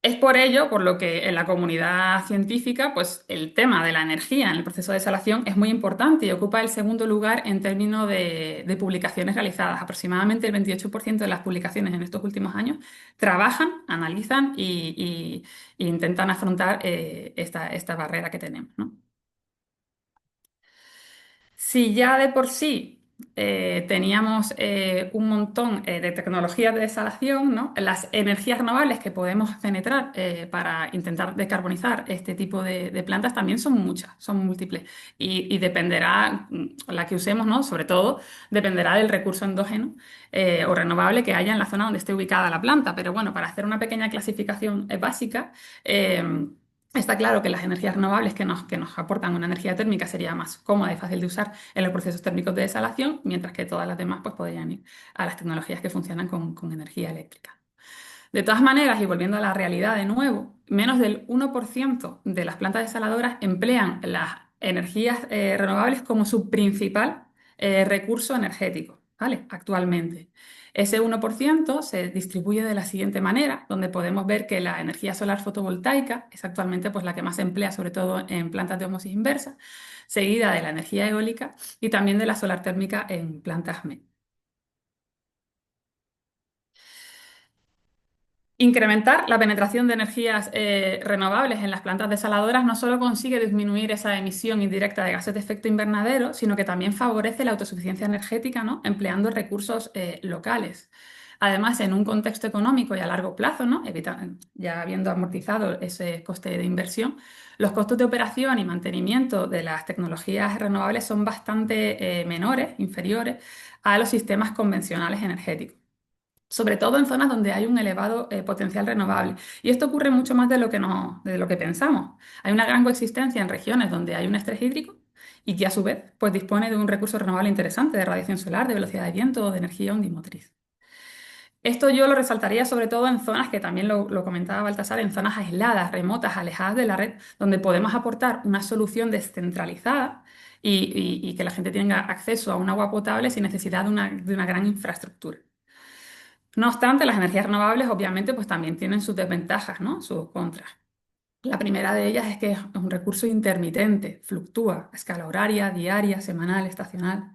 Es por ello, por lo que en la comunidad científica, pues el tema de la energía en el proceso de desalación es muy importante y ocupa el segundo lugar en términos de publicaciones realizadas. Aproximadamente el 28% de las publicaciones en estos últimos años trabajan, analizan y intentan afrontar esta barrera que tenemos, ¿no? Si ya de por sí teníamos un montón de tecnologías de desalación, ¿no? Las energías renovables que podemos penetrar para intentar descarbonizar este tipo de plantas también son muchas, son múltiples. Y dependerá, la que usemos, ¿no? Sobre todo, dependerá del recurso endógeno o renovable que haya en la zona donde esté ubicada la planta. Pero bueno, para hacer una pequeña clasificación básica, está claro que las energías renovables que nos aportan una energía térmica sería más cómoda y fácil de usar en los procesos térmicos de desalación, mientras que todas las demás pues, podrían ir a las tecnologías que funcionan con energía eléctrica. De todas maneras, y volviendo a la realidad de nuevo, menos del 1% de las plantas desaladoras emplean las energías renovables como su principal recurso energético, ¿vale? Actualmente. Ese 1% se distribuye de la siguiente manera, donde podemos ver que la energía solar fotovoltaica es actualmente pues, la que más se emplea, sobre todo en plantas de ósmosis inversa, seguida de la energía eólica y también de la solar térmica en plantas MEC. Incrementar la penetración de energías renovables en las plantas desaladoras no solo consigue disminuir esa emisión indirecta de gases de efecto invernadero, sino que también favorece la autosuficiencia energética, ¿no? Empleando recursos locales. Además, en un contexto económico y a largo plazo, ¿no? Ya habiendo amortizado ese coste de inversión, los costos de operación y mantenimiento de las tecnologías renovables son bastante menores, inferiores a los sistemas convencionales energéticos, sobre todo en zonas donde hay un elevado potencial renovable. Y esto ocurre mucho más de lo que pensamos. Hay una gran coexistencia en regiones donde hay un estrés hídrico y que a su vez pues, dispone de un recurso renovable interesante de radiación solar, de velocidad de viento o de energía ondimotriz. Esto yo lo resaltaría sobre todo en zonas que también lo comentaba Baltasar, en zonas aisladas, remotas, alejadas de la red, donde podemos aportar una solución descentralizada y que la gente tenga acceso a un agua potable sin necesidad de una gran infraestructura. No obstante, las energías renovables obviamente pues también tienen sus desventajas, ¿no? Sus contras. La primera de ellas es que es un recurso intermitente, fluctúa a escala horaria, diaria, semanal, estacional.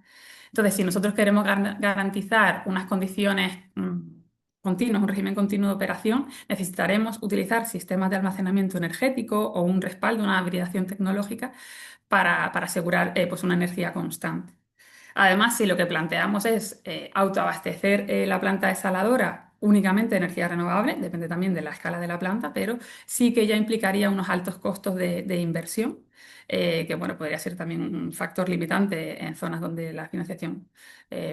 Entonces, si nosotros queremos garantizar unas condiciones continuas, un régimen continuo de operación, necesitaremos utilizar sistemas de almacenamiento energético o un respaldo, una hibridación tecnológica para asegurar pues una energía constante. Además, si lo que planteamos es autoabastecer la planta desaladora únicamente de energía renovable, depende también de la escala de la planta, pero sí que ya implicaría unos altos costos de inversión, que bueno, podría ser también un factor limitante en zonas donde la financiación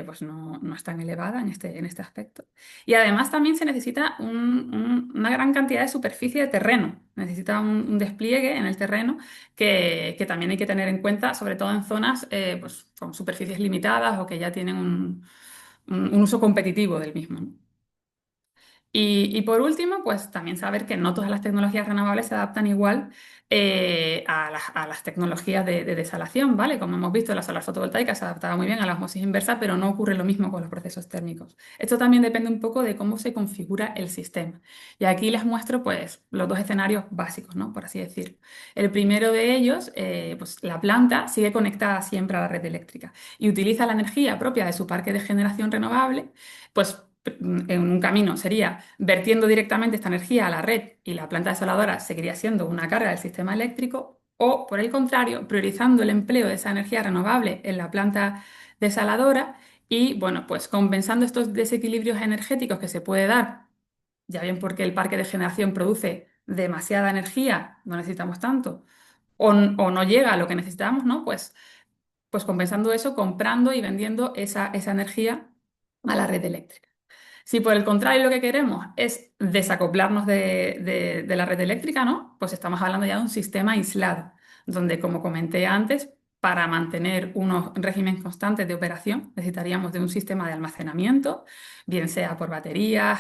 pues no es tan elevada en este aspecto. Y además también se necesita una gran cantidad de superficie de terreno, necesita un despliegue en el terreno que también hay que tener en cuenta, sobre todo en zonas pues, con superficies limitadas o que ya tienen un uso competitivo del mismo, ¿no? Y por último, pues también saber que no todas las tecnologías renovables se adaptan igual a las tecnologías de desalación, ¿vale? Como hemos visto, la solar fotovoltaica se adaptaba muy bien a la osmosis inversa, pero no ocurre lo mismo con los procesos térmicos. Esto también depende un poco de cómo se configura el sistema. Y aquí les muestro, pues, los dos escenarios básicos, ¿no? Por así decirlo. El primero de ellos, pues la planta sigue conectada siempre a la red eléctrica y utiliza la energía propia de su parque de generación renovable, pues en un camino sería vertiendo directamente esta energía a la red y la planta desaladora seguiría siendo una carga del sistema eléctrico, o por el contrario, priorizando el empleo de esa energía renovable en la planta desaladora y, bueno, pues compensando estos desequilibrios energéticos que se puede dar, ya bien porque el parque de generación produce demasiada energía, no necesitamos tanto, o no llega a lo que necesitamos, ¿no? Pues compensando eso, comprando y vendiendo esa energía a la red eléctrica. Si por el contrario lo que queremos es desacoplarnos de la red eléctrica, ¿no? Pues estamos hablando ya de un sistema aislado, donde, como comenté antes, para mantener unos regímenes constantes de operación necesitaríamos de un sistema de almacenamiento, bien sea por baterías,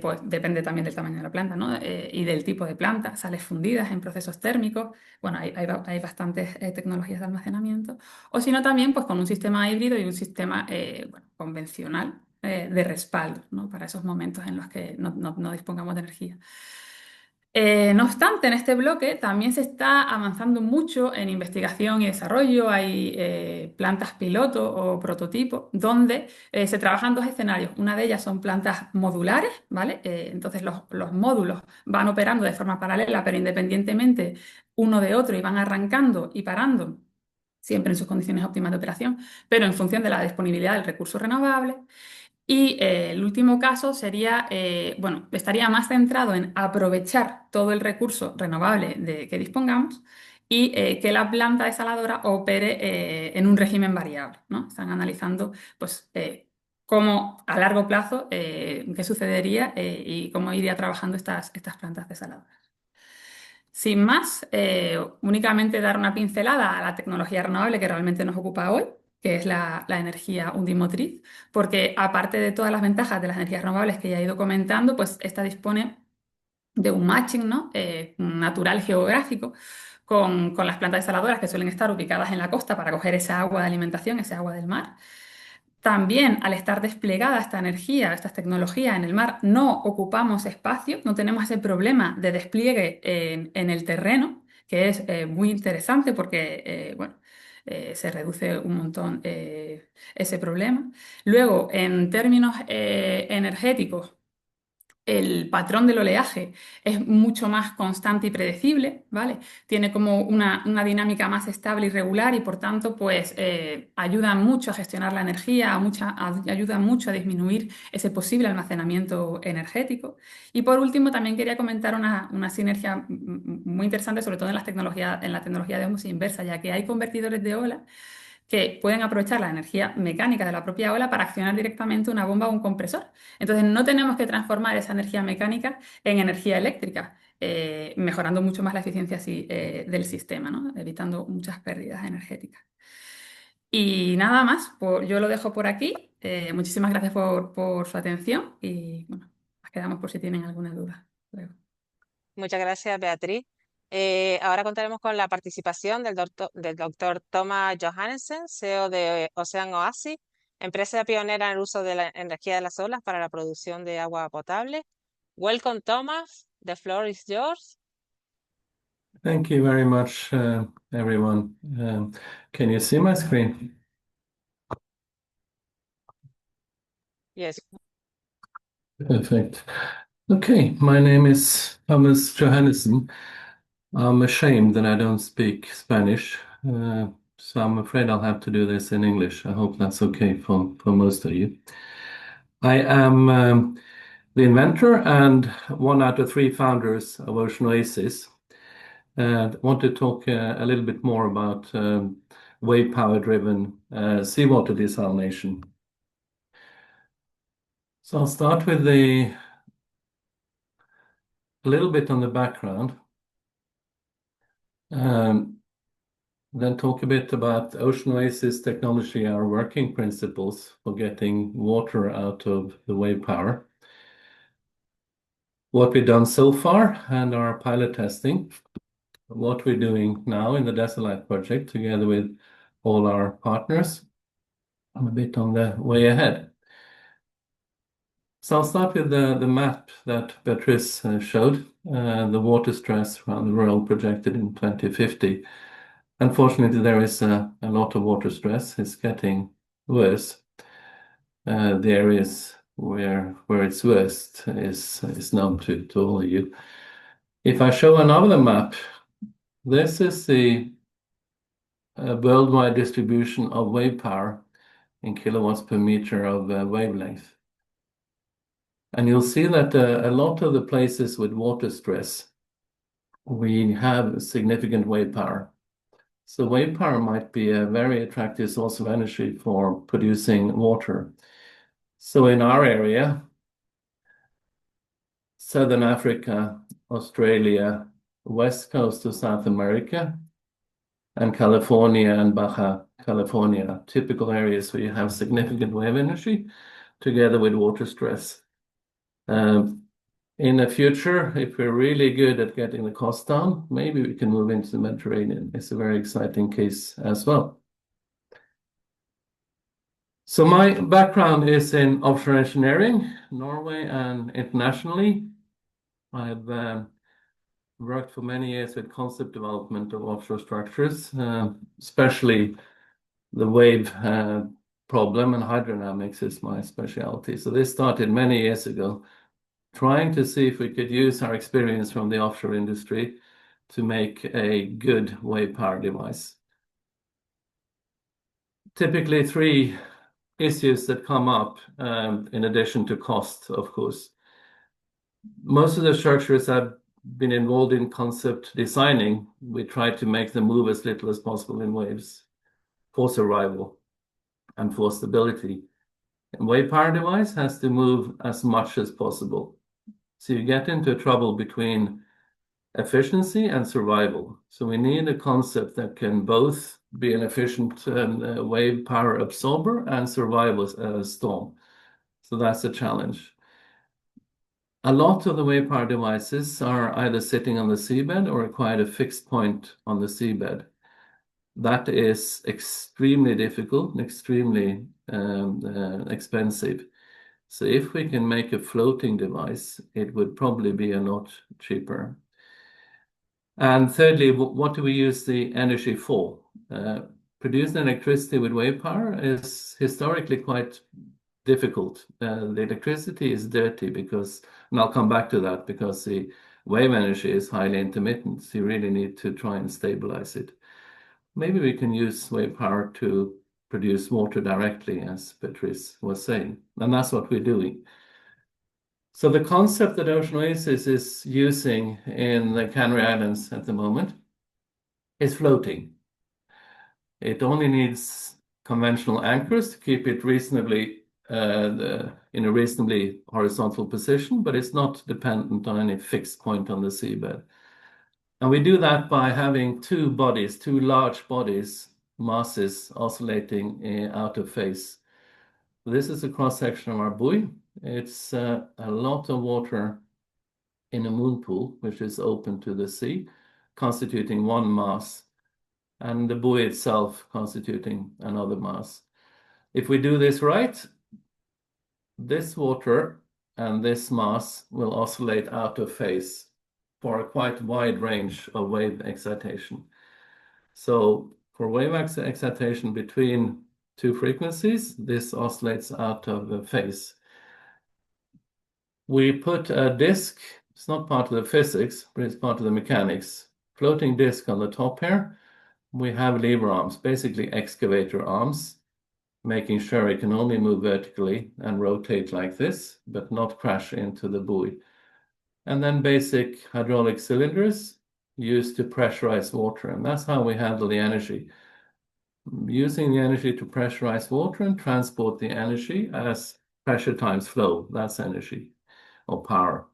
pues depende también del tamaño de la planta, ¿no? Y del tipo de planta, sales fundidas en procesos térmicos. Bueno, hay bastantes tecnologías de almacenamiento. O si no, también pues con un sistema híbrido y un sistema bueno, convencional de respaldo, ¿no? Para esos momentos en los que no dispongamos de energía. No obstante, en este bloque también se está avanzando mucho en investigación y desarrollo. Hay plantas piloto o prototipo donde se trabajan dos escenarios. Una de ellas son plantas modulares, ¿vale? Entonces los módulos van operando de forma paralela, pero independientemente uno de otro y van arrancando y parando, siempre en sus condiciones óptimas de operación, pero en función de la disponibilidad del recurso renovable. Y el último caso sería, bueno, estaría más centrado en aprovechar todo el recurso renovable de que dispongamos y que la planta desaladora opere en un régimen variable, ¿no? Están analizando, pues, cómo a largo plazo, qué sucedería y cómo iría trabajando estas plantas desaladoras. Sin más, únicamente dar una pincelada a la tecnología renovable que realmente nos ocupa hoy, que es la energía undimotriz, porque aparte de todas las ventajas de las energías renovables que ya he ido comentando, pues esta dispone de un matching, ¿no? Natural geográfico con las plantas desaladoras que suelen estar ubicadas en la costa para coger esa agua de alimentación, esa agua del mar. También, al estar desplegada esta energía, estas tecnologías en el mar, no ocupamos espacio, no tenemos ese problema de despliegue en el terreno, que es muy interesante porque, bueno, se reduce un montón ese problema. Luego, en términos energéticos, el patrón del oleaje es mucho más constante y predecible, ¿vale? Tiene como una dinámica más estable y regular y por tanto, pues ayuda mucho a gestionar la energía, ayuda mucho a disminuir ese posible almacenamiento energético. Y por último, también quería comentar una sinergia muy interesante, sobre todo en la tecnología de ósmosis inversa, ya que hay convertidores de ola que pueden aprovechar la energía mecánica de la propia ola para accionar directamente una bomba o un compresor. Entonces no tenemos que transformar esa energía mecánica en energía eléctrica, mejorando mucho más la eficiencia así, del sistema, ¿no? Evitando muchas pérdidas energéticas. Y nada más, yo lo dejo por aquí. Muchísimas gracias por su atención y bueno, nos quedamos por si tienen alguna duda. Luego. Muchas gracias, Beatriz. Ahora contaremos con la participación del doctor Thomas Johannessen, CEO de Ocean Oasis, empresa pionera en el uso de la energía de las olas para la producción de agua potable. Welcome, Thomas. The floor is yours. Thank you very much, everyone. Can you see my screen? Yes. Perfect. Okay, my name is Thomas Johannessen. I'm ashamed that I don't speak Spanish, so I'm afraid I'll have to do this in English. I hope that's okay for most of you. I am the inventor and one out of three founders of Ocean Oasis. I want to talk a little bit more about wave power driven seawater desalination. So I'll start with a little bit on the background, then talk a bit about Ocean Oasis technology, our working principles for getting water out of the wave power, what we've done so far and our pilot testing, what we're doing now in the Desalite project together with all our partners. I'm a bit on the way ahead. So I'll start with the map that Beatrice showed, the water stress around the world projected in 2050. Unfortunately, there is a lot of water stress. It's getting worse. The areas where it's worst is known to all of you. If I show another map, this is the worldwide distribution of wave power in kilowatts per meter of wavelength. And you'll see that a lot of the places with water stress, we have significant wave power. So wave power might be a very attractive source of energy for producing water. So in our area, Southern Africa, Australia, west coast of South America, and California and Baja California, typical areas where you have significant wave energy together with water stress. In the future, if we're really good at getting the cost down, maybe we can move into the Mediterranean. It's a very exciting case as well. So my background is in offshore engineering, Norway and internationally. I've worked for many years with concept development of offshore structures, especially the wave problem, and hydrodynamics is my specialty. So this started many years ago, trying to see if we could use our experience from the offshore industry to make a good wave power device. Typically three issues that come up in addition to cost, of course. Most of the structures I've been involved in concept designing, we try to make them move as little as possible in waves for survival and for stability. And wave power device has to move as much as possible. So you get into trouble between efficiency and survival. So we need a concept that can both be an efficient wave power absorber and survive a storm. So that's a challenge. A lot of the wave power devices are either sitting on the seabed or require a fixed point on the seabed. That is extremely difficult and extremely expensive. So if we can make a floating device, it would probably be a lot cheaper. And thirdly, what do we use the energy for? Producing electricity with wave power is historically quite difficult. The electricity is dirty because, and I'll come back to that, because the wave energy is highly intermittent. So you really need to try and stabilize it. Maybe we can use wave power to produce water directly, as Patrice was saying, and that's what we're doing. So the concept that Ocean Oasis is using in the Canary Islands at the moment is floating. It only needs conventional anchors to keep it reasonably in a reasonably horizontal position, but it's not dependent on any fixed point on the seabed. And we do that by having two bodies, two large bodies, masses oscillating out of phase. This is a cross-section of our buoy. It's a lot of water in a moon pool, which is open to the sea, constituting one mass, and the buoy itself constituting another mass. If we do this right, this water and this mass will oscillate out of phase for a quite wide range of wave excitation. So for wave excitation between two frequencies, this oscillates out of phase. We put a disk, it's not part of the physics, but it's part of the mechanics. Floating disk on the top here. We have lever arms, basically excavator arms, making sure it can only move vertically and rotate like this, but not crash into the buoy. And then basic hydraulic cylinders used to pressurize water. And that's how we handle the energy. Using the energy to pressurize water and transport the energy as pressure times flow. That's energy or power.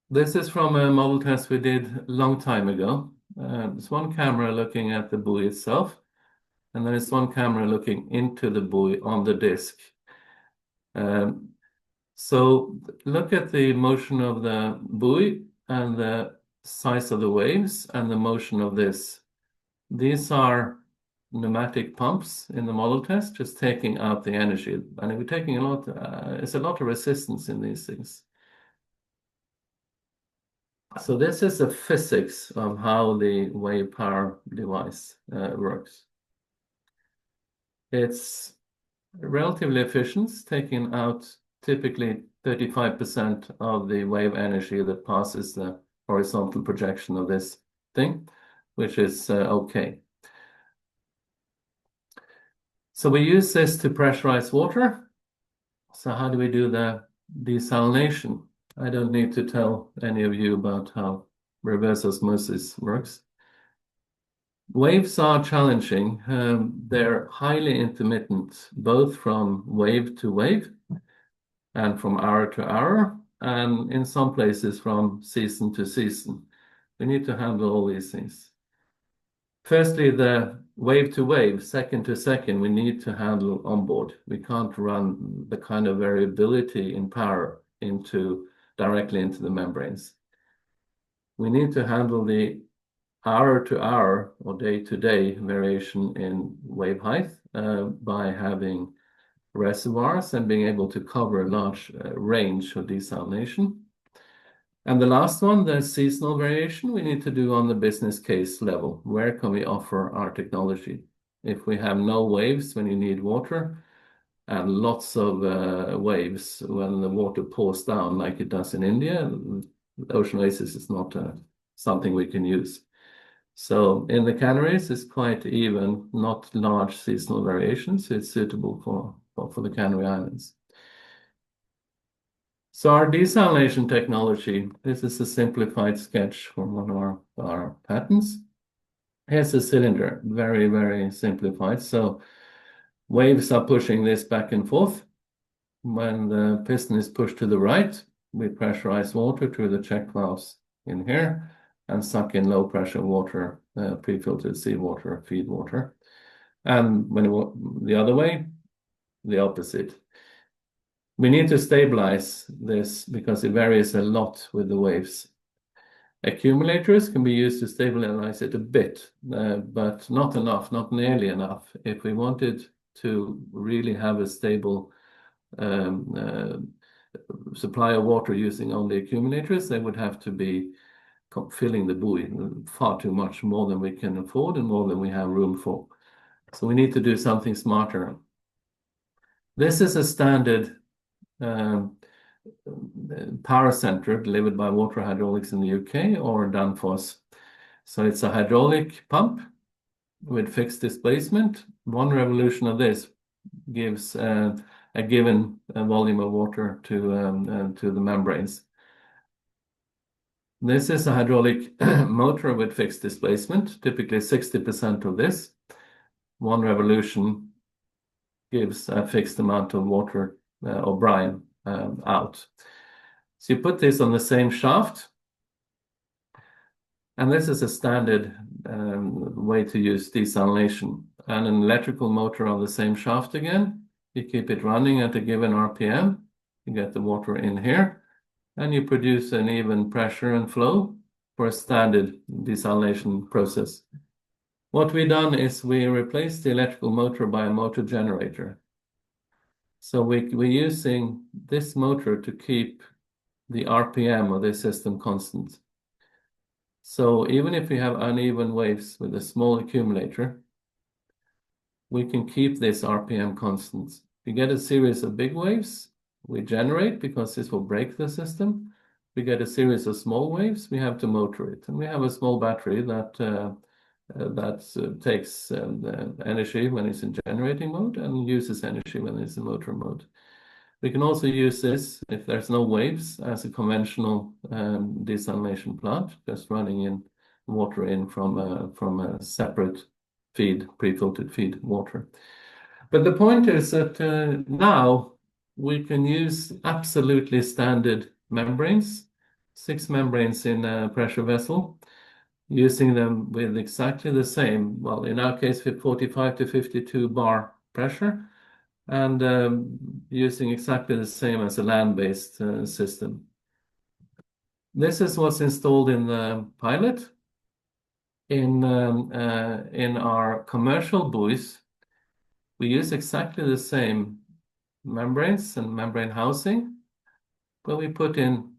This is from a model test we did a long time ago. There's one camera looking at the buoy itself, and then there's one camera looking into the buoy on the disk. So look at the motion of the buoy and the size of the waves and the motion of this. These are pneumatic pumps in the model test, just taking out the energy. And we're taking a lot, it's a lot of resistance in these things. So this is the physics of how the wave power device works. It's relatively efficient, taking out typically 35% of the wave energy that passes the horizontal projection of this thing, which is okay. So we use this to pressurize water. So how do we do the desalination? I don't need to tell any of you about how reverse osmosis works. Waves are challenging. They're highly intermittent, both from wave to wave and from hour to hour, and in some places from season to season. We need to handle all these things. Firstly, the wave to wave, second to second, we need to handle on board. We can't run the kind of variability in power directly into the membranes. We need to handle the hour to hour or day to day variation in wave height by having reservoirs and being able to cover a large range of desalination. And the last one, the seasonal variation, we need to do on the business case level. Where can we offer our technology? If we have no waves when you need water and lots of waves when the water pours down like it does in India, Ocean Oasis is not something we can use. So in the Canaries, it's quite even, not large seasonal variations. It's suitable for the Canary Islands. So our desalination technology, this is a simplified sketch from one of our patents. Here's a cylinder, very, very simplified. So waves are pushing this back and forth. When the piston is pushed to the right, we pressurize water through the check valves in here and suck in low pressure water, pre-filtered seawater, feed water. And when the other way, the opposite. We need to stabilize this because it varies a lot with the waves. Accumulators can be used to stabilize it a bit, but not enough, not nearly enough. If we wanted to really have a stable supply of water using only accumulators, they would have to be filling the buoy far too much, more than we can afford and more than we have room for. So we need to do something smarter. This is a standard power center delivered by Water Hydraulics in the UK or Danfoss. So it's a hydraulic pump with fixed displacement. One revolution of this gives a given volume of water to the membranes. This is a hydraulic motor with fixed displacement, typically 60% of this. One revolution gives a fixed amount of water or brine out. So you put this on the same shaft, and this is a standard way to use desalination. And an electrical motor on the same shaft again, you keep it running at a given RPM, you get the water in here, and you produce an even pressure and flow for a standard desalination process. What we've done is we replaced the electrical motor by a motor generator. So we're using this motor to keep the RPM of the system constant. So even if we have uneven waves with a small accumulator, we can keep this RPM constant. If you get a series of big waves, we generate because this will break the system. We get a series of small waves, we have to motor it. And we have a small battery that takes energy when it's in generating mode and uses energy when it's in motor mode. We can also use this if there's no waves as a conventional desalination plant, just running in water in from a separate feed, pre-filtered feed water. But the point is that now we can use absolutely standard membranes, 6 membranes in a pressure vessel, using them with exactly the same, well, in our case, with 45 to 52 bar pressure, and using exactly the same as a land-based system. This is what's installed in the pilot. In our commercial buoys, we use exactly the same membranes and membrane housing, but we put in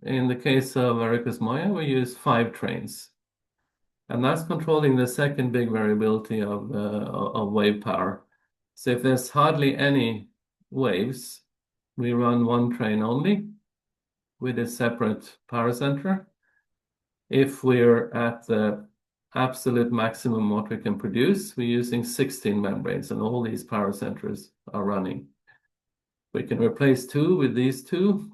the case of Arcus Moya, we use 5 trains. And that's controlling the second big variability of wave power. So if there's hardly any waves, we run 1 train only with a separate power center. If we're at the absolute maximum what we can produce, we're using 16 membranes and all these power centers are running. We can replace 2 with these 2.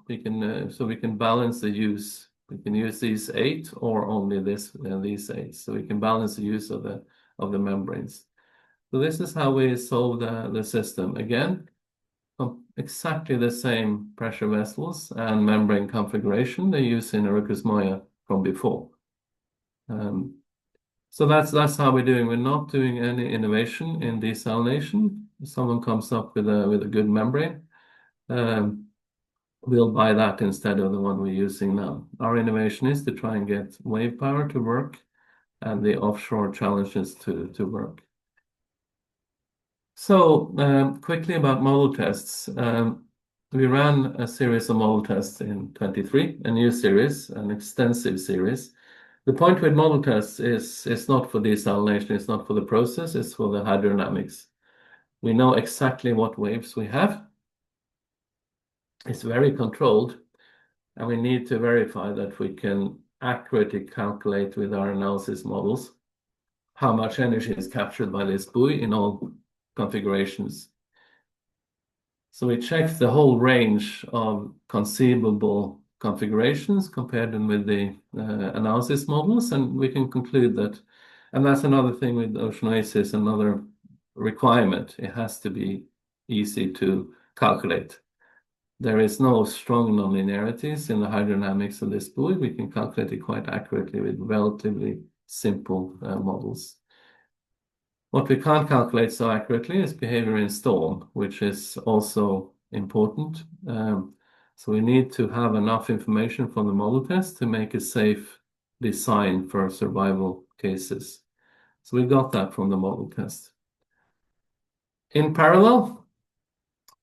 So we can balance the use. We can use these 8 or only these 8. So we can balance the use of the membranes. So this is how we solve the system. Again, exactly the same pressure vessels and membrane configuration they use in Arcus Moya from before. So that's how we're doing. We're not doing any innovation in desalination. If someone comes up with a good membrane, we'll buy that instead of the one we're using now. Our innovation is to try and get wave power to work and the offshore challenges to work. So quickly about model tests. We ran a series of model tests in 23, a new series, an extensive series. The point with model tests is it's not for desalination, it's not for the process, it's for the hydrodynamics. We know exactly what waves we have. It's very controlled, and we need to verify that we can accurately calculate with our analysis models how much energy is captured by this buoy in all configurations. So we checked the whole range of conceivable configurations, compared them with the analysis models, and we can conclude that, and that's another thing with Ocean Oasis, another requirement, it has to be easy to calculate. There is no strong nonlinearities in the hydrodynamics of this buoy. We can calculate it quite accurately with relatively simple models. What we can't calculate so accurately is behavior in storm, which is also important. So we need to have enough information from the model test to make a safe design for survival cases. So we got that from the model test. In parallel,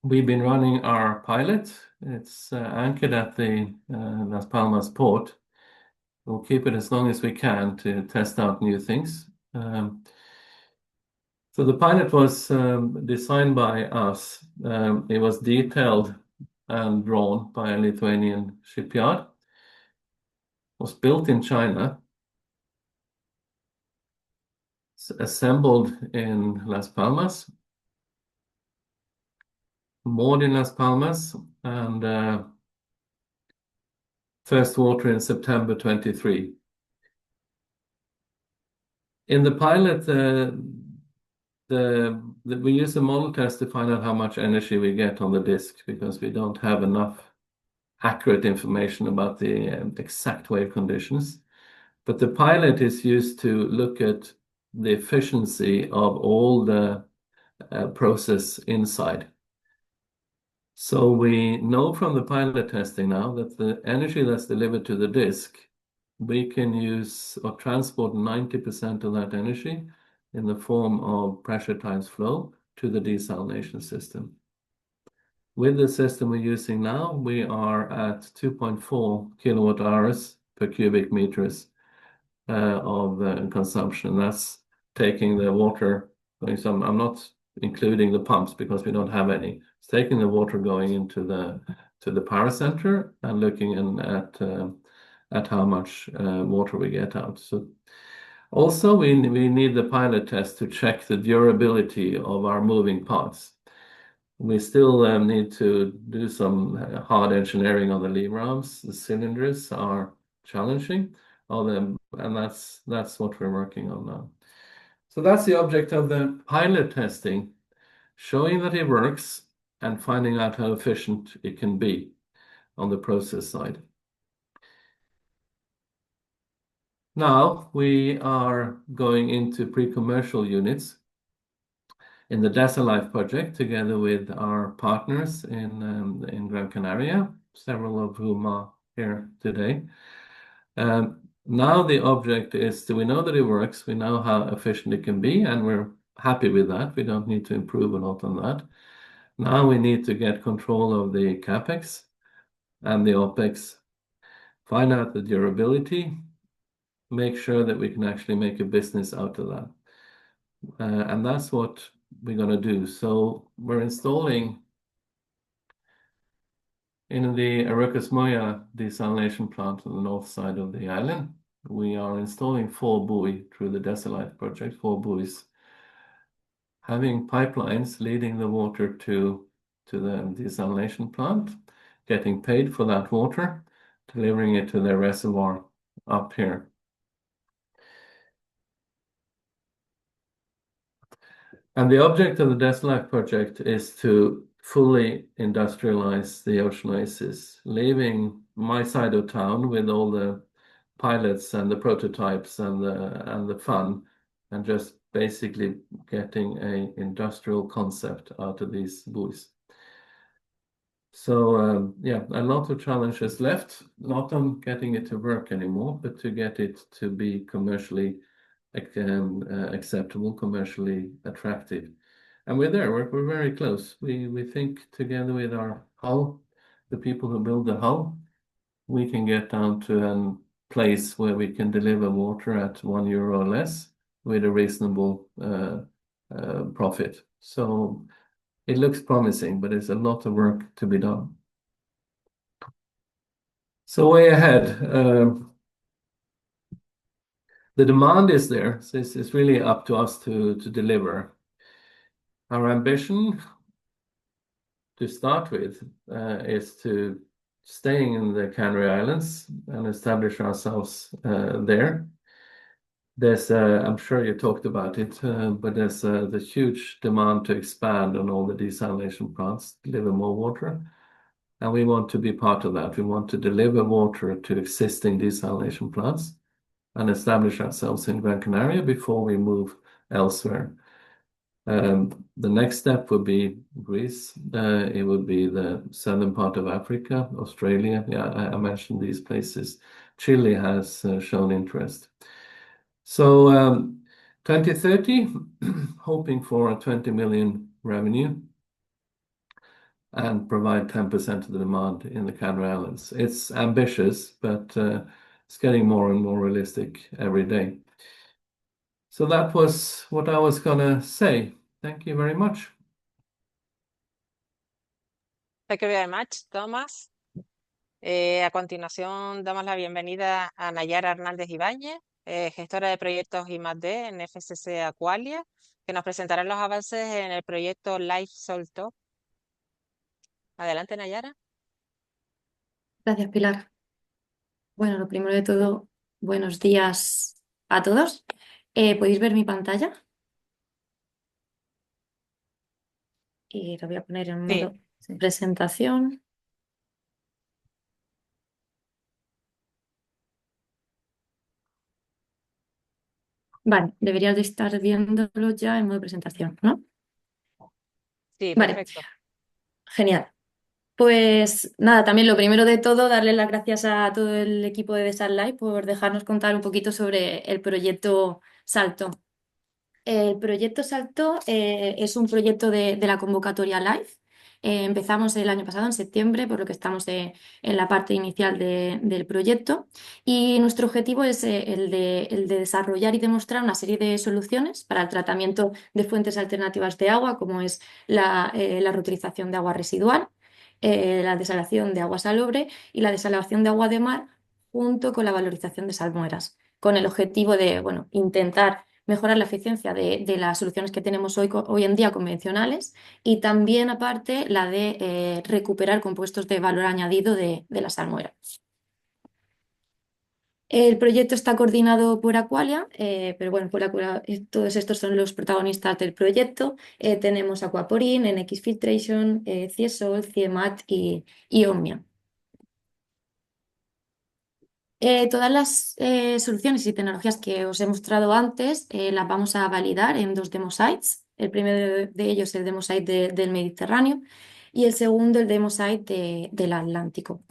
we've been running our pilot. It's anchored at the Las Palmas port. We'll keep it as long as we can to test out new things. So the pilot was designed by us. It was detailed and drawn by a Lithuanian shipyard. Was built in China. Assembled in Las Palmas. Moored in Las Palmas, and first water in September 23. In the pilot, we use a model test to find out how much energy we get on the disk, because we don't have enough accurate information about the exact wave conditions. But the pilot is used to look at the efficiency of all the process inside. So we know from the pilot testing now that the energy that's delivered to the disk, we can use or transport 90% of that energy in the form of pressure times flow to the desalination system. With the system we're using now, we are at 2.4 kilowatt hours per cubic meters of consumption. That's taking the water. I'm not including the pumps because we don't have any. It's taking the water going into the power center and looking at how much water we get out. So also we need the pilot test to check the durability of our moving parts. We still need to do some hard engineering on the lever arms. The cylinders are challenging, and that's what we're working on now. So that's the object of the pilot testing, showing that it works and finding out how efficient it can be on the process side. Now we are going into pre-commercial units in the DESALife project, together with our partners in Gran Canaria, several of whom are here today. Now the object is, we know that it works, we know how efficient it can be, and we're happy with that. We don't need to improve a lot on that. Now we need to get control of the CapEx and the OpEx, find out the durability, make sure that we can actually make a business out of that. And that's what we're going to do. So we're installing in the Araucas Moya desalination plant on the north side of the island. We are installing 4 buoys through the DESALife project, 4 buoys, having pipelines leading the water to the desalination plant, getting paid for that water, delivering it to their reservoir up here. And the object of the DESALife project is to fully industrialize the Ocean Oasis, leaving my side of town with all the pilots and the prototypes and the fun, and just basically getting an industrial concept out of these buoys. So yeah, a lot of challenges left, not on getting it to work anymore, but to get it to be commercially acceptable, commercially attractive. And we're there, we're very close. We think together with our hull, the people who build the hull, we can get down to a place where we can deliver water at €1 or less with a reasonable profit. So it looks promising, but there's a lot of work to be done. So way ahead, the demand is there. So it's really up to us to deliver. Our ambition to start with is to stay in the Canary Islands and establish ourselves there. There's, I'm sure you talked about it, but there's the huge demand to expand on all the desalination plants, deliver more water. And we want to be part of that. We want to deliver water to existing desalination plants and establish ourselves in Gran Canaria before we move elsewhere. The next step would be Greece. It would be the southern part of Africa, Australia. Yeah, I mentioned these places. Chile has shown interest. So 2030, hoping for a 20 million revenue and provide 10% of the demand in the Canary Islands. It's ambitious, but it's getting more and more realistic every day. So that was what I was going to say. Thank you very much. Thank you very much, Thomas. A continuación, damos la bienvenida a Nayara Hernández Ibáñez, gestora de proyectos I+D en FSC Aqualia, que nos presentará los avances en el proyecto Life Solto. Adelante, Nayara. Gracias, Pilar. Bueno, lo primero de todo, buenos días a todos. ¿Podéis ver mi pantalla? Y lo voy a poner en modo presentación. Vale, deberías de estar viéndolo ya en modo presentación, ¿no? Sí, Vale, perfecto. genial. Pues nada, también lo primero de todo, darle las gracias a todo el equipo de Desal por dejarnos contar un poquito sobre el proyecto Salto. El proyecto Salto es un proyecto de la convocatoria LIFE. Empezamos el año pasado, en septiembre, por lo que estamos en la parte inicial del proyecto. Y nuestro objetivo es el de desarrollar y demostrar una serie de soluciones para el tratamiento de fuentes alternativas de agua, como es la reutilización de agua residual, la desalación de agua salobre y la desalación de agua de mar, junto con la valorización de salmueras, con el objetivo de intentar mejorar la eficiencia de las soluciones que tenemos hoy en día convencionales y también, aparte, la de recuperar compuestos de valor añadido de la salmuera. El proyecto está coordinado por Aqualia, pero bueno, todos estos son los protagonistas del proyecto. Tenemos Aquaporin, NX Filtration, CIESOL, CIEMAT y Omnia. Todas las soluciones y tecnologías que os he mostrado antes las vamos a validar en 2 demo sites. El primero de ellos es el demo site del Mediterráneo y el segundo el demo site del Atlántico.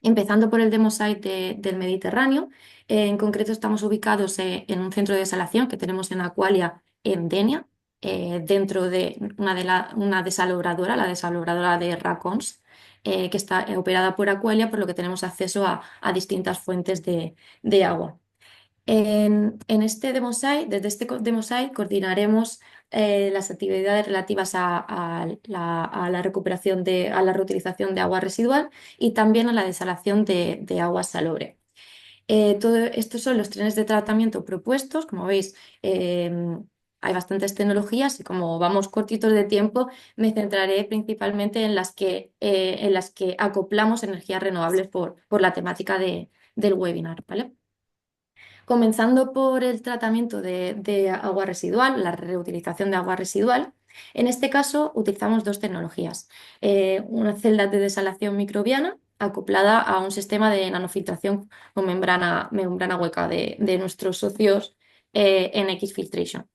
Empezando por el demo site del Mediterráneo, en concreto estamos ubicados en un centro de desalación que tenemos en Aqualia, en Denia, dentro de una desalobradora, la desalobradora de Racons, que está operada por Aqualia, por lo que tenemos acceso a distintas fuentes de agua. Desde este demo site coordinaremos las actividades relativas a la recuperación a la reutilización de agua residual y también a la desalación de agua salobre. Estos son los trenes de tratamiento propuestos. Como veis, hay bastantes tecnologías y como vamos cortitos de tiempo, me centraré principalmente en las que acoplamos energías renovables por la temática del webinar, ¿vale? Comenzando por el tratamiento de agua residual, la reutilización de agua residual. En este caso utilizamos 2 tecnologías, unas celdas de desalación microbiana acoplada a un sistema de nanofiltración con membrana hueca de nuestros socios NX Filtration.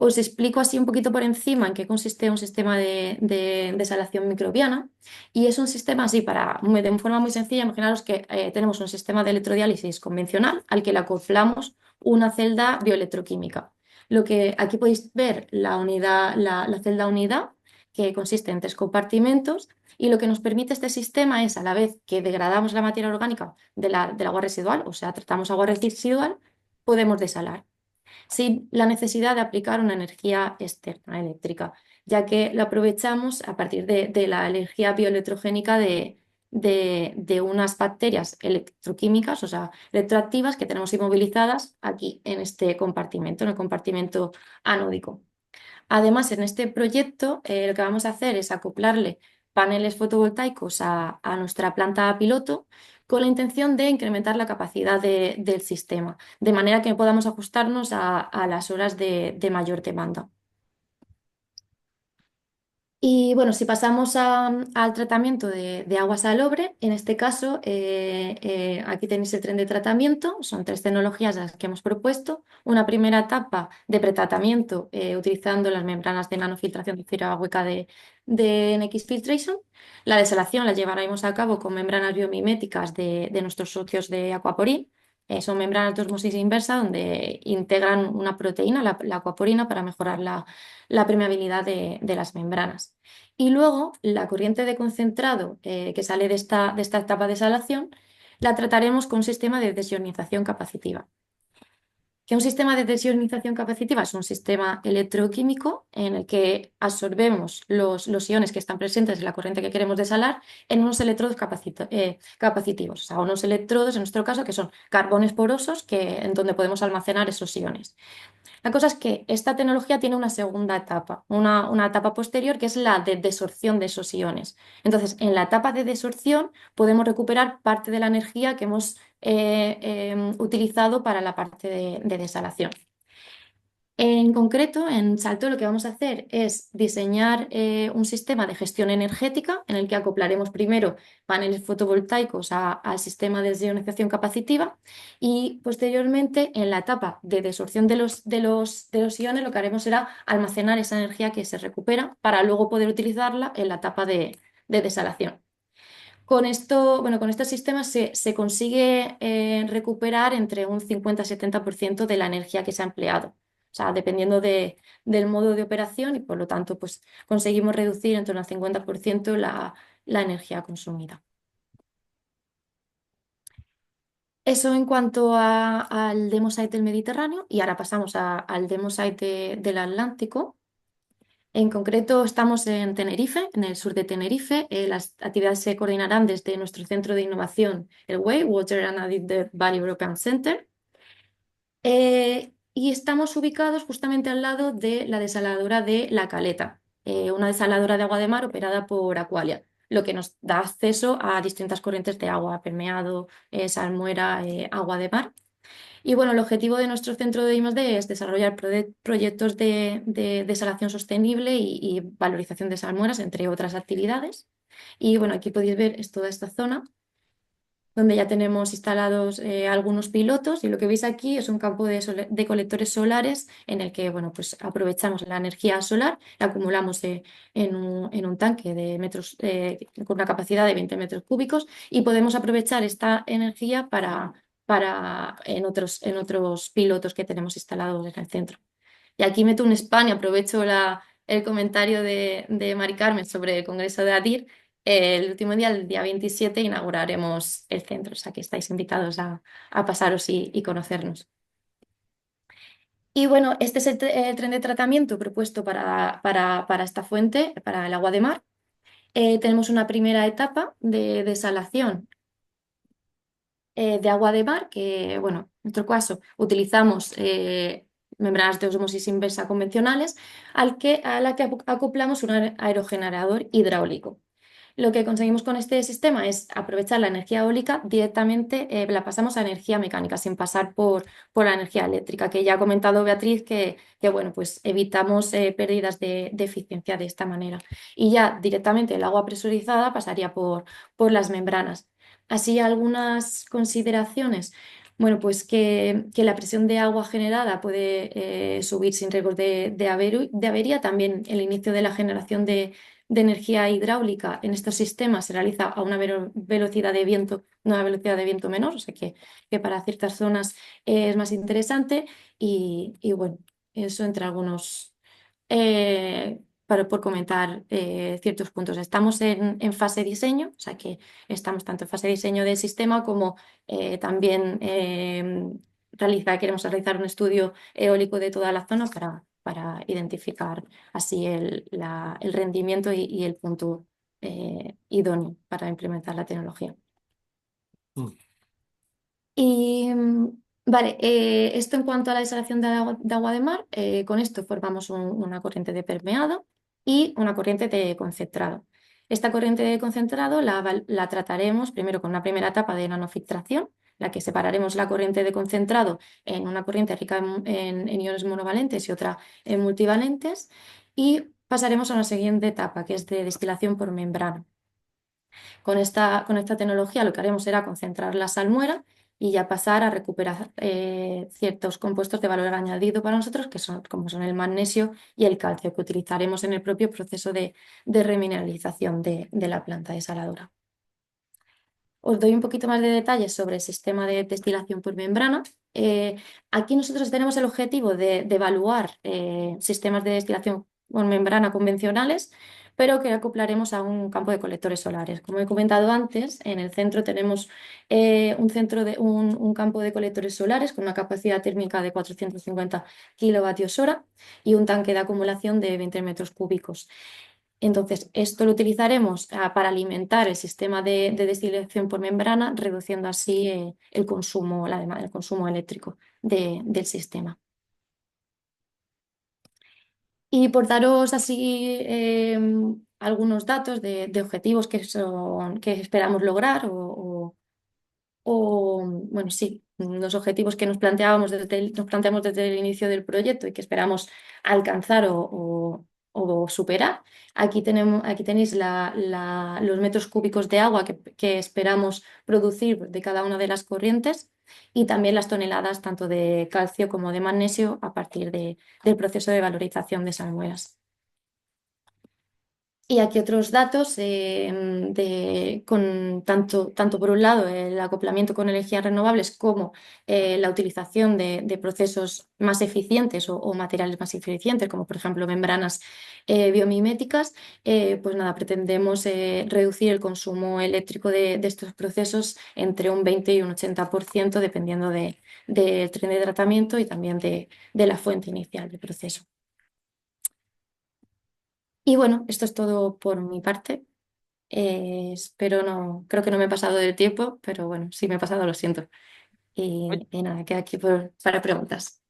Os explico así un poquito por encima en qué consiste un sistema de desalación microbiana, y es un sistema así, de forma muy sencilla. Imaginaros que tenemos un sistema de electrodiálisis convencional al que le acoplamos una celda bioelectroquímica. Lo que aquí podéis ver la celda unidad, que consiste en 3 compartimentos, y lo que nos permite este sistema es, a la vez que degradamos la materia orgánica del agua residual, o sea, tratamos agua residual, podemos desalar sin la necesidad de aplicar una energía externa eléctrica, ya que lo aprovechamos a partir de la energía bioelectrogénica de unas bacterias electroquímicas, o sea, electroactivas, que tenemos inmovilizadas aquí en este compartimento, en el compartimento anódico. Además, en este proyecto lo que vamos a hacer es acoplarle paneles fotovoltaicos a nuestra planta piloto, con la intención de incrementar la capacidad del sistema, de manera que podamos ajustarnos a las horas de mayor demanda. Y bueno, si pasamos al tratamiento de agua salobre, en este caso, aquí tenéis el tren de tratamiento. Son 3 tecnologías las que hemos propuesto. Una primera etapa de pretratamiento utilizando las membranas de nanofiltración de fibra hueca de NX Filtration. La desalación la llevaremos a cabo con membranas biomiméticas de nuestros socios de Aquaporin. Son membranas de osmosis inversa donde integran una proteína, la aquaporina, para mejorar la permeabilidad de las membranas. Y luego la corriente de concentrado que sale de esta etapa de desalación la trataremos con un sistema de desionización capacitiva. Que un sistema de desionización capacitiva es un sistema electroquímico en el que absorbemos los iones que están presentes en la corriente que queremos desalar en unos electrodos capacitivos, o sea, unos electrodos, en nuestro caso, que son carbones porosos en donde podemos almacenar esos iones. La cosa es que esta tecnología tiene una segunda etapa, una etapa posterior, que es la de desorción de esos iones. Entonces, en la etapa de desorción podemos recuperar parte de la energía que hemos utilizado para la parte de desalación. En concreto, en Salto lo que vamos a hacer es diseñar un sistema de gestión energética en el que acoplaremos primero paneles fotovoltaicos al sistema de desionización capacitiva, y posteriormente, en la etapa de desorción de los iones, lo que haremos será almacenar esa energía que se recupera para luego poder utilizarla en la etapa de desalación. Con estos sistemas se consigue recuperar entre un 50-70% de la energía que se ha empleado. O sea, dependiendo del modo de operación, y por lo tanto, pues conseguimos reducir entre un 50% la energía consumida. Eso en cuanto al demosite del Mediterráneo, y ahora pasamos al demosite del Atlántico. En concreto, estamos en Tenerife, en el sur de Tenerife. Las actividades se coordinarán desde nuestro centro de innovación, el WAVE, Water and Added Value European Center. Y estamos ubicados justamente al lado de la desaladora de La Caleta, una desaladora de agua de mar operada por Aqualia, lo que nos da acceso a distintas corrientes de agua: permeado, salmuera, agua de mar. Y bueno, el objetivo de nuestro centro de I+D es desarrollar proyectos de desalación sostenible y valorización de salmueras, entre otras actividades. Y bueno, aquí podéis ver toda esta zona, donde ya tenemos instalados algunos pilotos, y lo que veis aquí es un campo de colectores solares en el que, bueno, pues aprovechamos la energía solar, la acumulamos en un tanque de metros, con una capacidad de 20 metros cúbicos, y podemos aprovechar esta energía en otros pilotos que tenemos instalados en el centro. Y aquí meto un spam y aprovecho el comentario de Mari Carmen sobre el Congreso de ADIR. El último día, el día 27, inauguraremos el centro, o sea que estáis invitados a pasaros y conocernos. Y bueno, este es el tren de tratamiento propuesto para esta fuente, para el agua de mar. Tenemos una primera etapa de desalación de agua de mar, que, bueno, en nuestro caso utilizamos membranas de osmosis inversa convencionales, a la que acoplamos un aerogenerador hidráulico. Lo que conseguimos con este sistema es aprovechar la energía eólica directamente, la pasamos a energía mecánica sin pasar por la energía eléctrica, que ya ha comentado Beatriz que bueno, pues evitamos pérdidas de eficiencia de esta manera. Y ya directamente el agua presurizada pasaría por las membranas. Así algunas consideraciones. Bueno, pues que la presión de agua generada puede subir sin riesgos de avería. También el inicio de la generación de energía hidráulica en estos sistemas se realiza a una velocidad de viento, una velocidad de viento menor, o sea que para ciertas zonas es más interesante y bueno, eso entre algunos, por comentar ciertos puntos. Estamos en fase diseño, o sea que estamos tanto en fase de diseño del sistema como también queremos realizar un estudio eólico de toda la zona para identificar así el rendimiento y el punto idóneo para implementar la tecnología. Mm. Y vale, esto en cuanto a la desalación de agua de mar, con esto formamos una corriente de permeado y una corriente de concentrado. Esta corriente de concentrado la trataremos primero con una primera etapa de nanofiltración, la que separaremos la corriente de concentrado en una corriente rica en iones monovalentes y otra en multivalentes, y pasaremos a una siguiente etapa, que es de destilación por membrana. Con esta tecnología lo que haremos será concentrar la salmuera y ya pasar a recuperar ciertos compuestos de valor añadido para nosotros, como son el magnesio y el calcio, que utilizaremos en el propio proceso de remineralización de la planta desaladora. Os doy un poquito más de detalles sobre el sistema de destilación por membrana. Aquí nosotros tenemos el objetivo de evaluar sistemas de destilación por membrana convencionales, pero que acoplaremos a un campo de colectores solares. Como he comentado antes, en el centro tenemos un campo de colectores solares con una capacidad térmica de 450 kWh y un tanque de acumulación de 20 metros cúbicos. Entonces, esto lo utilizaremos para alimentar el sistema de destilación por membrana, reduciendo así el consumo eléctrico del sistema. Y por daros así algunos datos de objetivos que esperamos lograr bueno, sí, los objetivos que nos planteamos desde el inicio del proyecto y que esperamos alcanzar o superar. Aquí tenéis los metros cúbicos de agua que esperamos producir de cada una de las corrientes y también las toneladas tanto de calcio como de magnesio a partir del proceso de valorización de salmueras. Y aquí otros datos con tanto por un lado el acoplamiento con energías renovables como la utilización de procesos más eficientes o materiales más eficientes, como por ejemplo membranas biomiméticas. Pues nada, pretendemos reducir el consumo eléctrico de estos procesos entre un 20 y un 80%, dependiendo del tren de tratamiento y también de la fuente inicial del proceso. Y bueno, esto es todo por mi parte. Creo que no me he pasado del tiempo, pero bueno, si me he pasado, lo siento. Y nada, queda aquí para preguntas.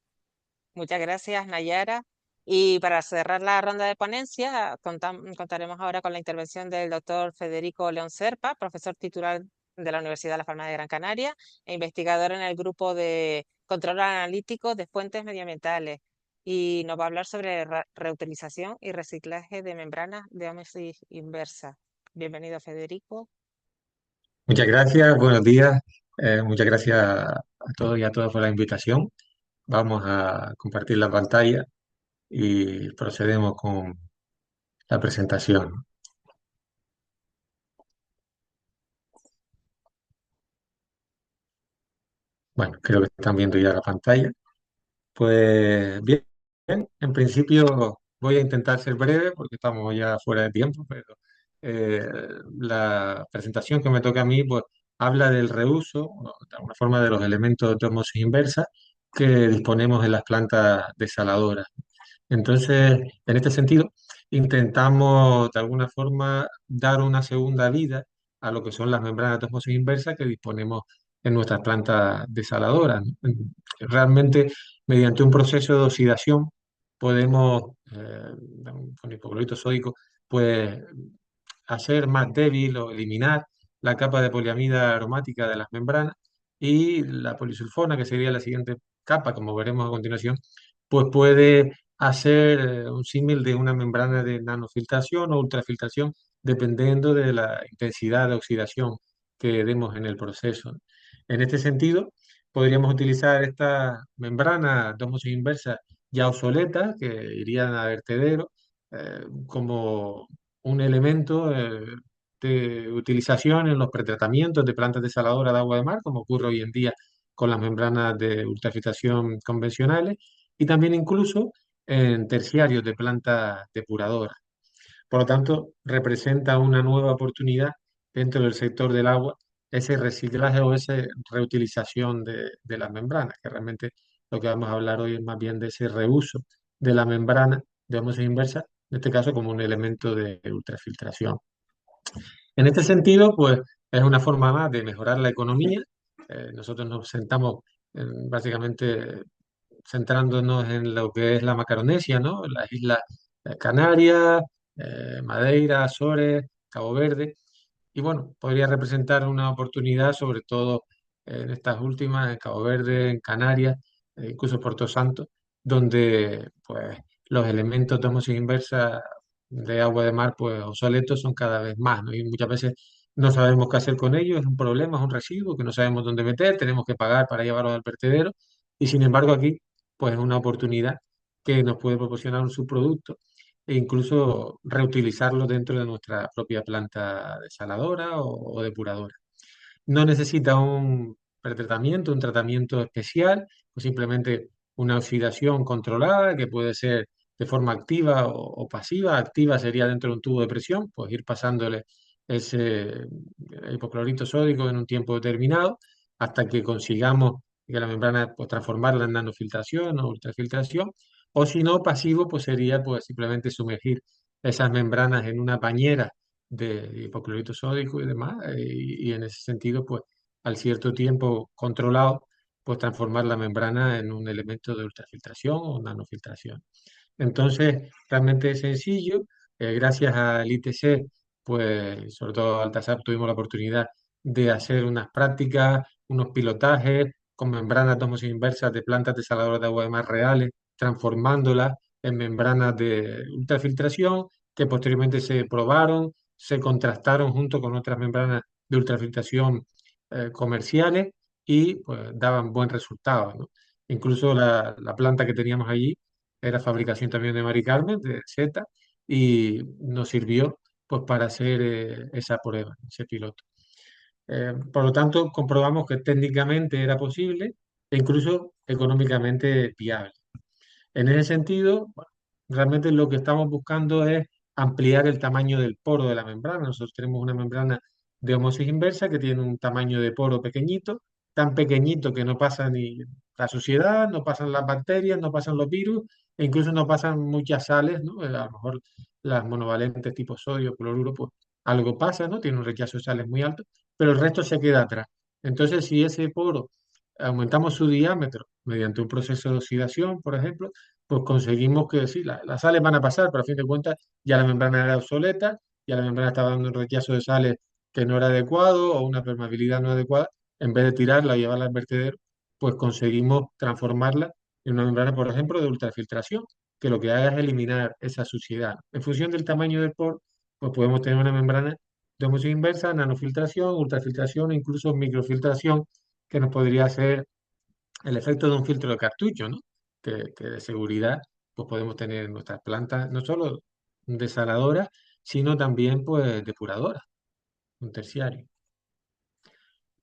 Muchas gracias, Nayara. Y para cerrar la ronda de ponencia, contaremos ahora con la intervención del doctor Federico León Serpa, profesor titular de la Universidad de La Palma de Gran Canaria e investigador en el grupo de control analítico de fuentes medioambientales. Y nos va a hablar sobre reutilización y reciclaje de membranas de ósmosis inversa. Bienvenido, Federico. Muchas gracias, buenos días. Muchas gracias a todos y a todas por la invitación. Vamos a compartir la pantalla y procedemos con la presentación. Bueno, creo que están viendo ya la pantalla. Pues bien, en principio voy a intentar ser breve porque estamos ya fuera de tiempo, pero eh, la presentación que me toca a mí pues, habla del reuso, o de alguna forma de los elementos de ósmosis inversa que disponemos en las plantas desaladoras. Entonces, en este sentido, intentamos de alguna forma dar una segunda vida a lo que son las membranas de ósmosis inversa que disponemos en nuestras plantas desaladoras, ¿no? Realmente, mediante un proceso de oxidación, podemos, con hipoclorito sódico, pues hacer más débil o eliminar la capa de poliamida aromática de las membranas y la polisulfona, que sería la siguiente capa, como veremos a continuación, pues puede hacer un símil de una membrana de nanofiltración o ultrafiltración, dependiendo de la intensidad de oxidación que demos en el proceso. En este sentido, podríamos utilizar esta membrana de ósmosis inversa ya obsoletas, que irían a vertedero, como un elemento de utilización en los pretratamientos de plantas desaladoras de agua de mar, como ocurre hoy en día con las membranas de ultrafiltración convencionales, y también incluso en terciarios de plantas depuradoras. Por lo tanto, representa una nueva oportunidad dentro del sector del agua, ese reciclaje o esa reutilización de las membranas, que realmente lo que vamos a hablar hoy es más bien de ese reuso de la membrana de ósmosis inversa, en este caso como un elemento de ultrafiltración. En este sentido, pues es una forma más de mejorar la economía. Nosotros nos sentamos básicamente centrándonos en lo que es la Macaronesia, ¿no? Las islas Canarias, Madeira, Azores, Cabo Verde. Y bueno, podría representar una oportunidad, sobre todo en estas últimas, en Cabo Verde, en Canarias, incluso Puerto Santo, donde pues los elementos de ósmosis inversa de agua de mar pues obsoletos son cada vez más, ¿no? Y muchas veces no sabemos qué hacer con ellos, es un problema, es un residuo que no sabemos dónde meter, tenemos que pagar para llevarlos al vertedero, y sin embargo aquí pues es una oportunidad que nos puede proporcionar un subproducto e incluso reutilizarlo dentro de nuestra propia planta desaladora o depuradora. No necesita un pretratamiento, un tratamiento especial, o simplemente una oxidación controlada que puede ser de forma activa o pasiva. Activa sería dentro de un tubo de presión, pues ir pasándole ese hipoclorito sódico en un tiempo determinado hasta que consigamos que la membrana, pues transformarla en nanofiltración o ultrafiltración. O si no, pasivo, pues sería pues simplemente sumergir esas membranas en una bañera de hipoclorito sódico y demás, y en ese sentido, pues al cierto tiempo controlado, pues transformar la membrana en un elemento de ultrafiltración o nanofiltración. Entonces, realmente es sencillo. Gracias al ITC, pues sobre todo al TASAP, tuvimos la oportunidad de hacer unas prácticas, unos pilotajes con membranas de ósmosis inversas de plantas desaladoras de agua de mar reales, transformándolas en membranas de ultrafiltración que posteriormente se probaron, se contrastaron junto con otras membranas de ultrafiltración comerciales y pues daban buen resultado, ¿no? Incluso la planta que teníamos allí era fabricación también de Mari Carmen, de Z, y nos sirvió pues para hacer esa prueba, ese piloto. Por lo tanto, comprobamos que técnicamente era posible e incluso económicamente viable. En ese sentido, bueno, realmente lo que estamos buscando es ampliar el tamaño del poro de la membrana. Nosotros tenemos una membrana de ósmosis inversa que tiene un tamaño de poro pequeñito, tan pequeñito que no pasa ni la suciedad, no pasan las bacterias, no pasan los virus e incluso no pasan muchas sales, ¿no? A lo mejor las monovalentes tipo sodio, cloruro, pues algo pasa, ¿no? Tiene un rechazo de sales muy alto, pero el resto se queda atrás. Entonces, si ese poro aumentamos su diámetro mediante un proceso de oxidación, por ejemplo, pues conseguimos que sí, las sales van a pasar, pero a fin de cuentas ya la membrana era obsoleta, ya la membrana estaba dando un rechazo de sales que no era adecuado o una permeabilidad no adecuada. En vez de tirarla y llevarla al vertedero, pues conseguimos transformarla en una membrana, por ejemplo, de ultrafiltración, que lo que haga es eliminar esa suciedad. En función del tamaño del poro, pues podemos tener una membrana de ósmosis inversa, nanofiltración, ultrafiltración e incluso microfiltración, que nos podría hacer el efecto de un filtro de cartucho, ¿no? Que de seguridad pues podemos tener en nuestras plantas, no solo desaladoras, sino también pues depuradoras, un terciario.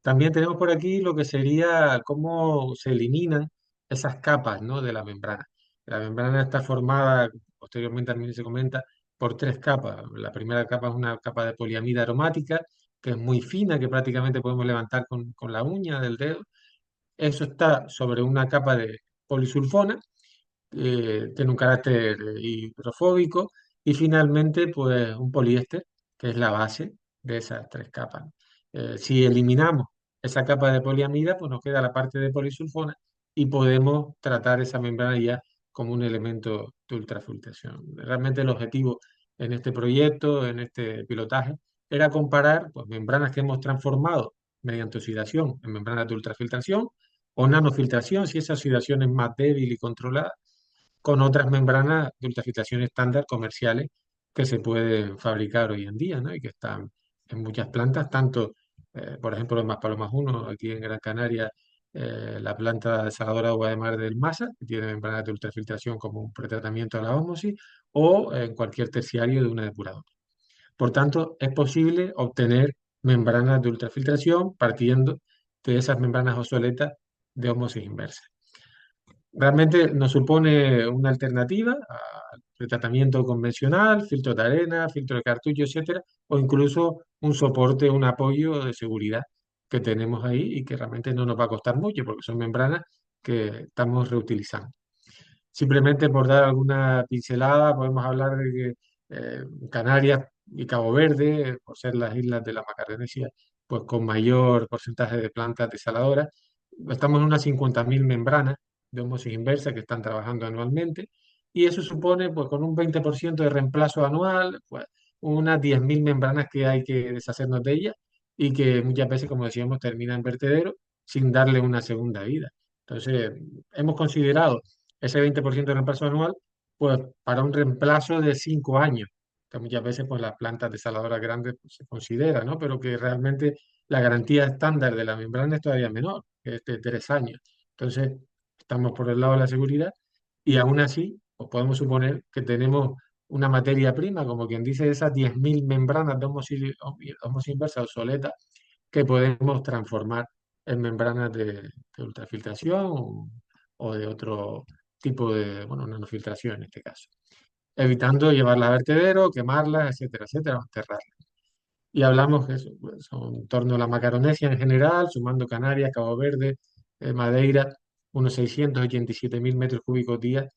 También tenemos por aquí lo que sería cómo se eliminan esas capas, ¿no? De la membrana. La membrana está formada, posteriormente también se comenta, por tres capas. La primera capa es una capa de poliamida aromática, que es muy fina, que prácticamente podemos levantar con la uña del dedo. Eso está sobre una capa de polisulfona, tiene un carácter hidrofóbico y finalmente pues un poliéster, que es la base de esas tres capas. Si eliminamos esa capa de poliamida, pues nos queda la parte de polisulfona y podemos tratar esa membrana ya como un elemento de ultrafiltración. Realmente el objetivo en este proyecto, en este pilotaje, era comparar pues, membranas que hemos transformado mediante oxidación en membranas de ultrafiltración o nanofiltración, si esa oxidación es más débil y controlada, con otras membranas de ultrafiltración estándar comerciales que se pueden fabricar hoy en día, ¿no? Y que están en muchas plantas, tanto, por ejemplo, en Maspalomas 1, aquí en Gran Canaria, la planta desaladora de agua de mar del MASA, que tiene membranas de ultrafiltración como un pretratamiento a la ósmosis, o en cualquier terciario de una depuradora. Por tanto, es posible obtener membranas de ultrafiltración partiendo de esas membranas obsoletas de ósmosis inversa. Realmente nos supone una alternativa al tratamiento convencional, filtro de arena, filtro de cartucho, etcétera, o incluso un soporte, un apoyo de seguridad que tenemos ahí y que realmente no nos va a costar mucho porque son membranas que estamos reutilizando. Simplemente por dar alguna pincelada, podemos hablar de que Canarias y Cabo Verde, por ser las islas de la Macaronesia, pues con mayor porcentaje de plantas desaladoras, estamos en unas 50.000 membranas de ósmosis inversa que están trabajando anualmente, y eso supone, pues con un 20% de reemplazo anual, pues unas 10.000 membranas que hay que deshacernos de ellas y que muchas veces, como decíamos, terminan en vertedero sin darle una segunda vida. Entonces, hemos considerado ese 20% de reemplazo anual, pues para un reemplazo de 5 años, que muchas veces pues las plantas desaladoras grandes pues, se considera, ¿no? Pero que realmente la garantía estándar de la membrana es todavía menor, que es de 3 años. Entonces, estamos por el lado de la seguridad y aún así, pues podemos suponer que tenemos una materia prima, como quien dice, esas 10.000 membranas de ósmosis inversa obsoletas que podemos transformar en membranas de ultrafiltración o de otro tipo de, bueno, nanofiltración en este caso, evitando llevarlas a vertedero, quemarlas, etcétera, etcétera, o enterrarlas. Y hablamos que eso, pues, son en torno a la Macaronesia en general, sumando Canarias, Cabo Verde, Madeira, unos 687.000 metros cúbicos día,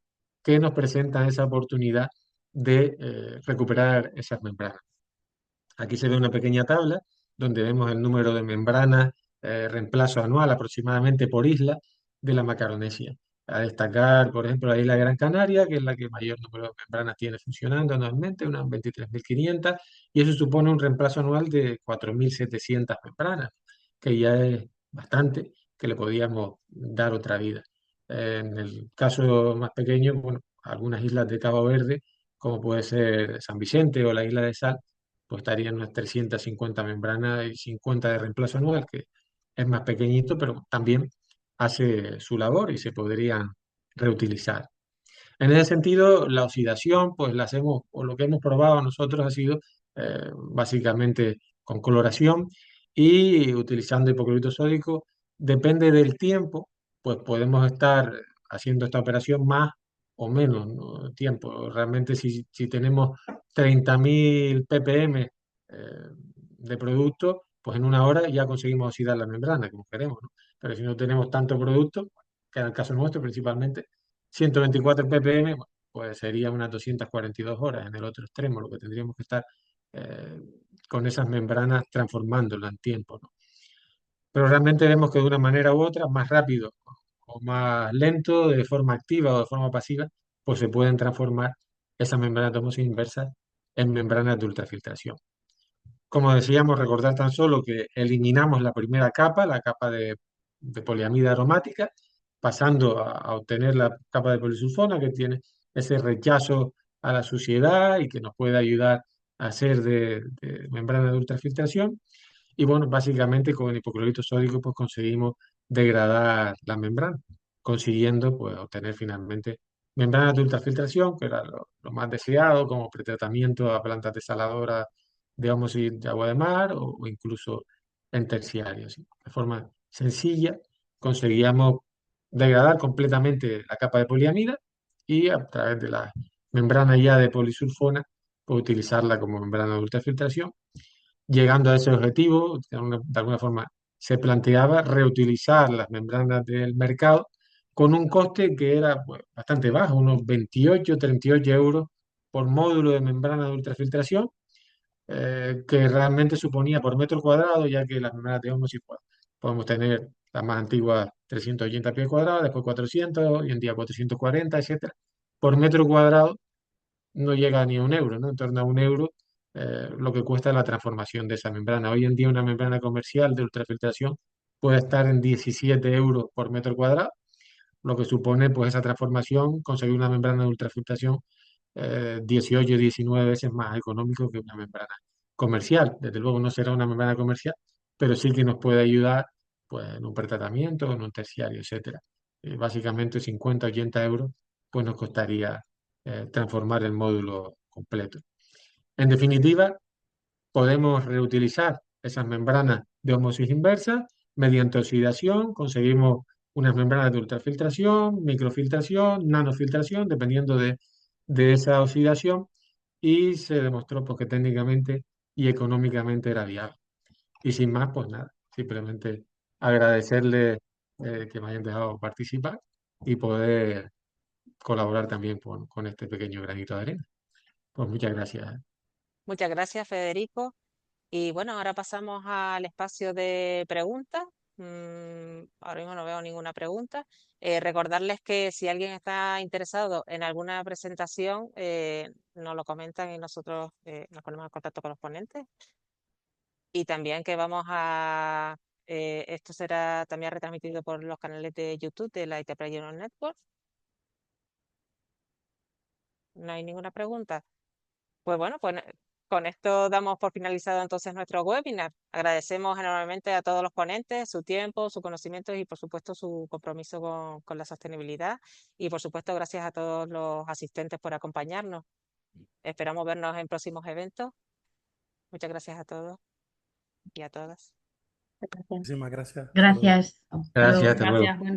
que nos presentan esa oportunidad de recuperar esas membranas. Aquí se ve una pequeña tabla donde vemos el número de membranas, reemplazo anual aproximadamente por isla de la Macaronesia. A destacar, por ejemplo, la isla de Gran Canaria, que es la que mayor número de membranas tiene funcionando anualmente, unas 23.500, y eso supone un reemplazo anual de 4.700 membranas, que ya es bastante, que le podíamos dar otra vida. En el caso más pequeño, bueno, algunas islas de Cabo Verde, como puede ser San Vicente o la isla de Sal, pues estarían unas 350 membranas y 50 de reemplazo anual, que es más pequeñito, pero también hace su labor y se podrían reutilizar. En ese sentido, la oxidación, pues la hacemos, o lo que hemos probado nosotros ha sido básicamente con coloración y utilizando hipoclorito sódico. Depende del tiempo, pues podemos estar haciendo esta operación más o menos, ¿no? Tiempo. Realmente si tenemos 30.000 ppm de producto, pues en una hora ya conseguimos oxidar la membrana, como queremos, ¿no? Pero si no tenemos tanto producto, que en el caso nuestro principalmente, 124 ppm, bueno, pues sería unas 242 horas en el otro extremo, lo que tendríamos que estar eh, con esas membranas transformándolo en tiempo, ¿no? Pero realmente vemos que de una manera u otra, más rápido o más lento, de forma activa o de forma pasiva, pues se pueden transformar esas membranas de ósmosis inversa en membranas de ultrafiltración. Como decíamos, recordar tan solo que eliminamos la primera capa, la capa de poliamida aromática, pasando a obtener la capa de polisulfona que tiene ese rechazo a la suciedad y que nos puede ayudar a hacer de membrana de ultrafiltración. Y bueno, básicamente con el hipoclorito sódico pues conseguimos degradar la membrana, consiguiendo pues obtener finalmente membranas de ultrafiltración, que era lo más deseado como pretratamiento a plantas desaladoras de ósmosis de agua de mar o incluso en terciarios. ¿Sí? De forma sencilla conseguíamos degradar completamente la capa de poliamida y a través de la membrana ya de polisulfona pues, utilizarla como membrana de ultrafiltración. Llegando a ese objetivo, de alguna forma se planteaba reutilizar las membranas del mercado con un coste que era pues, bastante bajo, unos 28-38 euros por módulo de membrana de ultrafiltración, que realmente suponía por metro cuadrado, ya que las membranas de ósmosis pues, podemos tener las más antiguas 380 pies cuadrados, después 400, hoy en día 440, etcétera, por metro cuadrado no llega ni a 1 euro, ¿no? En torno a 1 euro lo que cuesta la transformación de esa membrana. Hoy en día una membrana comercial de ultrafiltración puede estar en 17 euros por metro cuadrado, lo que supone pues esa transformación, conseguir una membrana de ultrafiltración 18, 19 veces más económico que una membrana comercial. Desde luego no será una membrana comercial, pero sí que nos puede ayudar pues, en un pretratamiento, en un terciario, etcétera. Básicamente 50, 80 euros pues nos costaría transformar el módulo completo. En definitiva, podemos reutilizar esas membranas de ósmosis inversa mediante oxidación, conseguimos unas membranas de ultrafiltración, microfiltración, nanofiltración, dependiendo de esa oxidación, y se demostró pues, que técnicamente y económicamente era viable. Y sin más, pues nada, simplemente agradecerle que me hayan dejado participar y poder colaborar también con este pequeño granito de arena. Pues muchas gracias. Muchas gracias, Federico. Y bueno, ahora pasamos al espacio de preguntas. Ahora mismo no veo ninguna pregunta. Recordarles que si alguien está interesado en alguna presentación, nos lo comentan y nosotros nos ponemos en contacto con los ponentes. Y también que esto será también retransmitido por los canales de YouTube de la IT Player Network. No hay ninguna pregunta. Pues bueno, pues con esto damos por finalizado entonces nuestro webinar. Agradecemos enormemente a todos los ponentes su tiempo, su conocimiento y por supuesto su compromiso con la sostenibilidad. Y por supuesto gracias a todos los asistentes por acompañarnos. Esperamos vernos en próximos eventos. Muchas gracias a todos y a todas. Muchísimas gracias. Hasta luego. Gracias. Hasta luego. Gracias, hasta luego. Gracias, buen día.